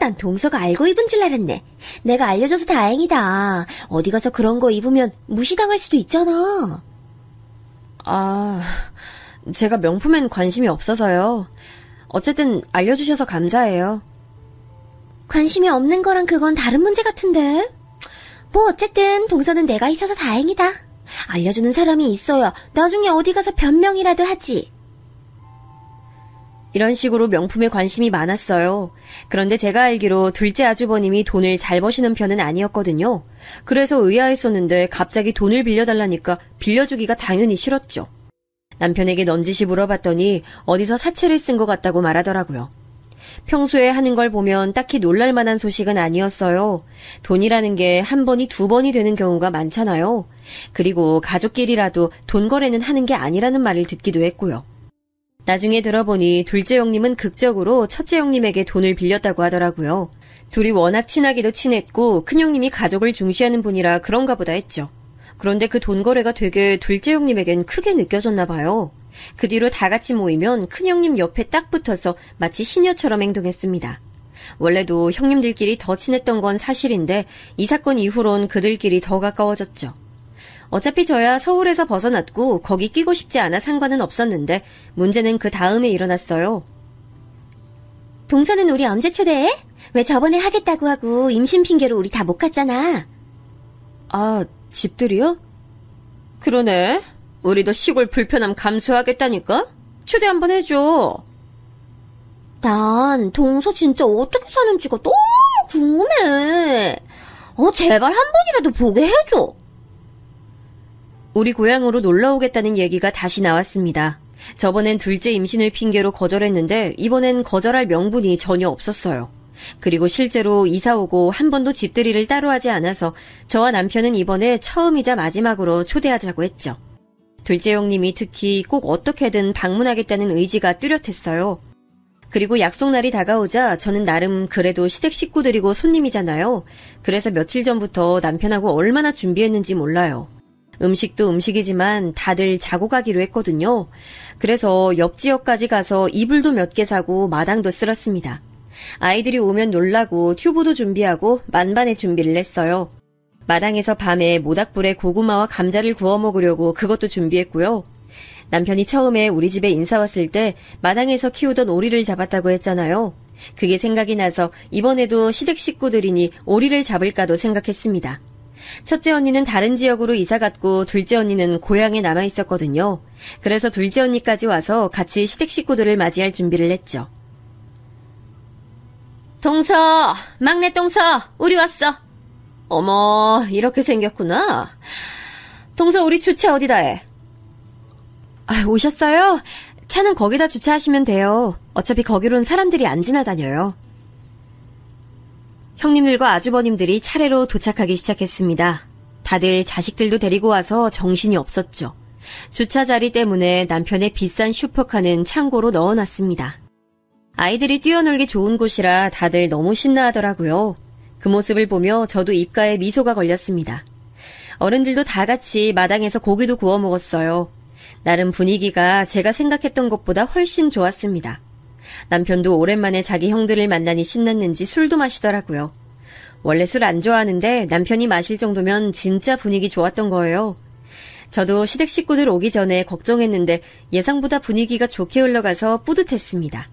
난 동서가 알고 입은 줄 알았네. 내가 알려줘서 다행이다. 어디 가서 그런 거 입으면 무시당할 수도 있잖아. 제가 명품엔 관심이 없어서요. 어쨌든 알려주셔서 감사해요. 관심이 없는 거랑 그건 다른 문제 같은데. 뭐 어쨌든 동서는 내가 있어서 다행이다. 알려주는 사람이 있어야 나중에 어디 가서 변명이라도 하지. 이런 식으로 명품에 관심이 많았어요. 그런데 제가 알기로 둘째 아주버님이 돈을 잘 버시는 편은 아니었거든요. 그래서 의아했었는데 갑자기 돈을 빌려달라니까 빌려주기가 당연히 싫었죠. 남편에게 넌지시 물어봤더니 어디서 사채를 쓴 것 같다고 말하더라고요. 평소에 하는 걸 보면 딱히 놀랄 만한 소식은 아니었어요. 돈이라는 게 한 번이 두 번이 되는 경우가 많잖아요. 그리고 가족끼리라도 돈 거래는 하는 게 아니라는 말을 듣기도 했고요. 나중에 들어보니 둘째 형님은 극적으로 첫째 형님에게 돈을 빌렸다고 하더라고요. 둘이 워낙 친하기도 친했고 큰형님이 가족을 중시하는 분이라 그런가 보다 했죠. 그런데 그 돈 거래가 되게 둘째 형님에겐 크게 느껴졌나 봐요. 그 뒤로 다 같이 모이면 큰형님 옆에 딱 붙어서 마치 시녀처럼 행동했습니다. 원래도 형님들끼리 더 친했던 건 사실인데 이 사건 이후론 그들끼리 더 가까워졌죠. 어차피 저야 서울에서 벗어났고 거기 끼고 싶지 않아 상관은 없었는데 문제는 그 다음에 일어났어요. 동서는 우리 언제 초대해? 왜 저번에 하겠다고 하고 임신 핑계로 우리 다 못 갔잖아. 집들이요? 그러네. 우리도 시골 불편함 감수하겠다니까? 초대 한번 해줘. 난 동서 진짜 어떻게 사는지가 너무 궁금해. 제발 한 번이라도 보게 해줘. 우리 고향으로 놀러 오겠다는 얘기가 다시 나왔습니다. 저번엔 둘째 임신을 핑계로 거절했는데 이번엔 거절할 명분이 전혀 없었어요. 그리고 실제로 이사 오고 한 번도 집들이를 따로 하지 않아서 저와 남편은 이번에 처음이자 마지막으로 초대하자고 했죠. 둘째 형님이 특히 꼭 어떻게든 방문하겠다는 의지가 뚜렷했어요. 그리고 약속날이 다가오자 저는 나름 그래도 시댁 식구들이고 손님이잖아요. 그래서 며칠 전부터 남편하고 얼마나 준비했는지 몰라요. 음식도 음식이지만 다들 자고 가기로 했거든요. 그래서 옆 지역까지 가서 이불도 몇 개 사고 마당도 쓸었습니다. 아이들이 오면 놀라고 튜브도 준비하고 만반의 준비를 했어요. 마당에서 밤에 모닥불에 고구마와 감자를 구워 먹으려고 그것도 준비했고요. 남편이 처음에 우리 집에 인사 왔을 때 마당에서 키우던 오리를 잡았다고 했잖아요. 그게 생각이 나서 이번에도 시댁 식구들이니 오리를 잡을까도 생각했습니다. 첫째 언니는 다른 지역으로 이사 갔고 둘째 언니는 고향에 남아 있었거든요. 그래서 둘째 언니까지 와서 같이 시댁 식구들을 맞이할 준비를 했죠. 동서, 막내 동서, 우리 왔어. 어머, 이렇게 생겼구나. 동서, 우리 주차 어디다 해? 오셨어요? 차는 거기다 주차하시면 돼요. 어차피 거기로는 사람들이 안 지나다녀요. 형님들과 아주버님들이 차례로 도착하기 시작했습니다. 다들 자식들도 데리고 와서 정신이 없었죠. 주차 자리 때문에 남편의 비싼 슈퍼카는 창고로 넣어놨습니다. 아이들이 뛰어놀기 좋은 곳이라 다들 너무 신나하더라고요. 그 모습을 보며 저도 입가에 미소가 걸렸습니다. 어른들도 다 같이 마당에서 고기도 구워 먹었어요. 나름 분위기가 제가 생각했던 것보다 훨씬 좋았습니다. 남편도 오랜만에 자기 형들을 만나니 신났는지 술도 마시더라고요. 원래 술 안 좋아하는데 남편이 마실 정도면 진짜 분위기 좋았던 거예요. 저도 시댁 식구들 오기 전에 걱정했는데 예상보다 분위기가 좋게 흘러가서 뿌듯했습니다.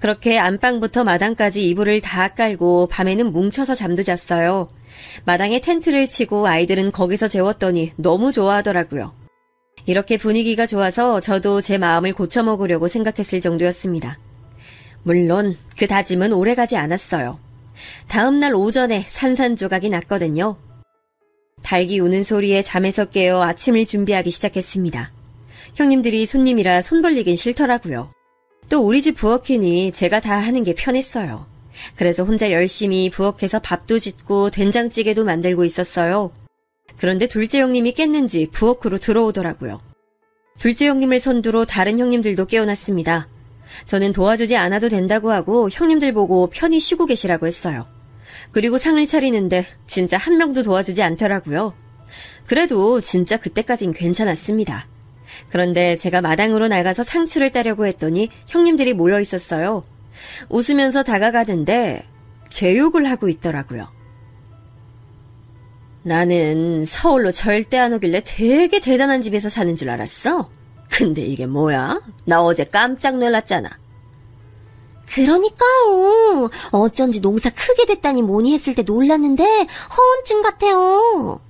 그렇게 안방부터 마당까지 이불을 다 깔고 밤에는 뭉쳐서 잠도 잤어요. 마당에 텐트를 치고 아이들은 거기서 재웠더니 너무 좋아하더라고요. 이렇게 분위기가 좋아서 저도 제 마음을 고쳐먹으려고 생각했을 정도였습니다. 물론 그 다짐은 오래가지 않았어요. 다음날 오전에 산산조각이 났거든요. 닭이 우는 소리에 잠에서 깨어 아침을 준비하기 시작했습니다. 형님들이 손님이라 손 벌리긴 싫더라고요. 또 우리 집 부엌이니 제가 다 하는 게 편했어요. 그래서 혼자 열심히 부엌에서 밥도 짓고 된장찌개도 만들고 있었어요. 그런데 둘째 형님이 깼는지 부엌으로 들어오더라고요. 둘째 형님을 선두로 다른 형님들도 깨어났습니다. 저는 도와주지 않아도 된다고 하고 형님들 보고 편히 쉬고 계시라고 했어요. 그리고 상을 차리는데 진짜 한 명도 도와주지 않더라고요. 그래도 진짜 그때까진 괜찮았습니다. 그런데 제가 마당으로 나가서 상추를 따려고 했더니 형님들이 모여 있었어요. 웃으면서 다가가던데 제 욕을 하고 있더라고요. 나는 서울로 절대 안 오길래 되게 대단한 집에서 사는 줄 알았어. 근데 이게 뭐야? 나 어제 깜짝 놀랐잖아. 그러니까요. 어쩐지 농사 크게 됐다니 뭐니 했을 때 놀랐는데 허언증 같아요.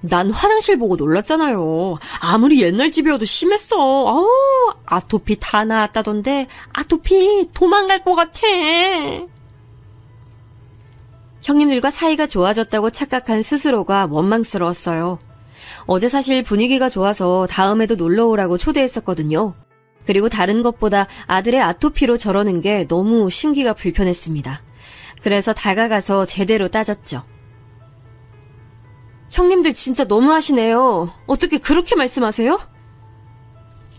난 화장실 보고 놀랐잖아요. 아무리 옛날 집이어도 심했어. 아토피 다 나았다던데. 아토피 도망갈 것 같아. 형님들과 사이가 좋아졌다고 착각한 스스로가 원망스러웠어요. 어제 사실 분위기가 좋아서 다음에도 놀러오라고 초대했었거든요. 그리고 다른 것보다 아들의 아토피로 저러는 게 너무 심기가 불편했습니다. 그래서 다가가서 제대로 따졌죠. 형님들 진짜 너무하시네요. 어떻게 그렇게 말씀하세요?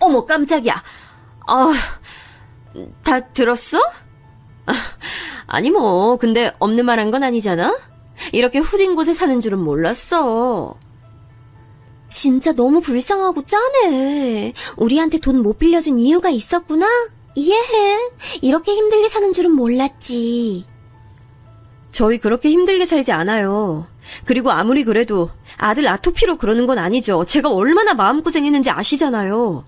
어머 깜짝이야. 다 들었어? 아니 뭐 근데 없는 말 한 건 아니잖아? 이렇게 후진 곳에 사는 줄은 몰랐어. 진짜 너무 불쌍하고 짠해. 우리한테 돈 못 빌려준 이유가 있었구나? 이해해. 이렇게 힘들게 사는 줄은 몰랐지. 저희 그렇게 힘들게 살지 않아요. 그리고 아무리 그래도 아들 아토피로 그러는 건 아니죠. 제가 얼마나 마음고생했는지 아시잖아요.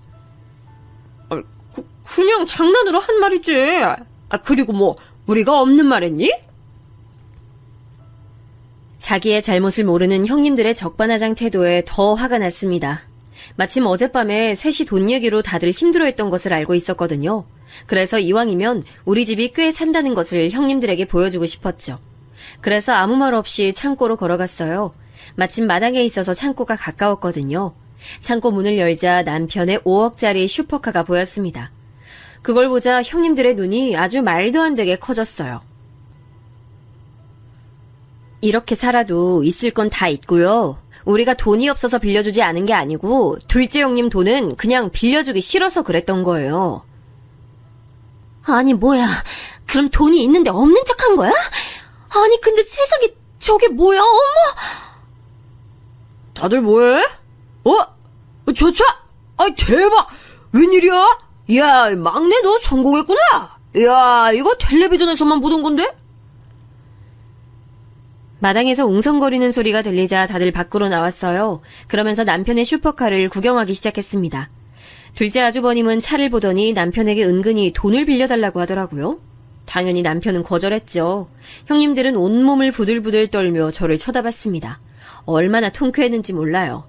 그냥 장난으로 한 말이지. 그리고 뭐 우리가 없는 말 했니? 자기의 잘못을 모르는 형님들의 적반하장 태도에 더 화가 났습니다. 마침 어젯밤에 셋이 돈 얘기로 다들 힘들어했던 것을 알고 있었거든요. 그래서 이왕이면 우리 집이 꽤 산다는 것을 형님들에게 보여주고 싶었죠. 그래서 아무 말 없이 창고로 걸어갔어요. 마침 마당에 있어서 창고가 가까웠거든요. 창고 문을 열자 남편의 5억짜리 슈퍼카가 보였습니다. 그걸 보자 형님들의 눈이 아주 말도 안 되게 커졌어요. 이렇게 살아도 있을 건 다 있고요. 우리가 돈이 없어서 빌려주지 않은 게 아니고 둘째 형님 돈은 그냥 빌려주기 싫어서 그랬던 거예요. 아니, 뭐야. 그럼 돈이 있는데 없는 척한 거야? 아니, 근데 세상에 저게 뭐야? 어머! 다들 뭐해? 저차? 대박! 웬일이야? 야, 막내 너 성공했구나! 야, 이거 텔레비전에서만 보던 건데? 마당에서 웅성거리는 소리가 들리자 다들 밖으로 나왔어요. 그러면서 남편의 슈퍼카를 구경하기 시작했습니다. 둘째 아주버님은 차를 보더니 남편에게 은근히 돈을 빌려달라고 하더라고요. 당연히 남편은 거절했죠. 형님들은 온몸을 부들부들 떨며 저를 쳐다봤습니다. 얼마나 통쾌했는지 몰라요.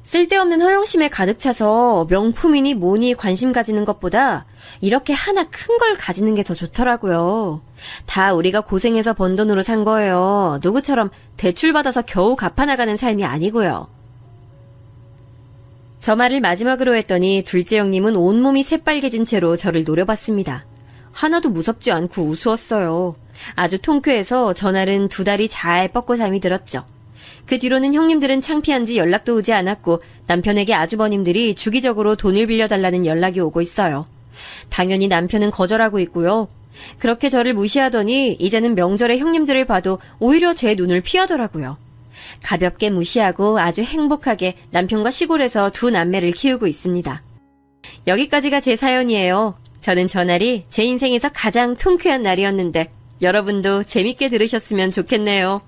쓸데없는 허영심에 가득 차서 명품이니 뭐니 관심 가지는 것보다 이렇게 하나 큰 걸 가지는 게 더 좋더라고요. 다 우리가 고생해서 번 돈으로 산 거예요. 누구처럼 대출받아서 겨우 갚아나가는 삶이 아니고요. 저 말을 마지막으로 했더니 둘째 형님은 온몸이 새빨개진 채로 저를 노려봤습니다. 하나도 무섭지 않고 우스웠어요. 아주 통쾌해서 전날은 두 다리 잘 뻗고 잠이 들었죠. 그 뒤로는 형님들은 창피한지 연락도 오지 않았고 남편에게 아주버님들이 주기적으로 돈을 빌려달라는 연락이 오고 있어요. 당연히 남편은 거절하고 있고요. 그렇게 저를 무시하더니 이제는 명절에 형님들을 봐도 오히려 제 눈을 피하더라고요. 가볍게 무시하고 아주 행복하게 남편과 시골에서 두 남매를 키우고 있습니다. 여기까지가 제 사연이에요. 저는 저날이 제 인생에서 가장 통쾌한 날이었는데 여러분도 재밌게 들으셨으면 좋겠네요.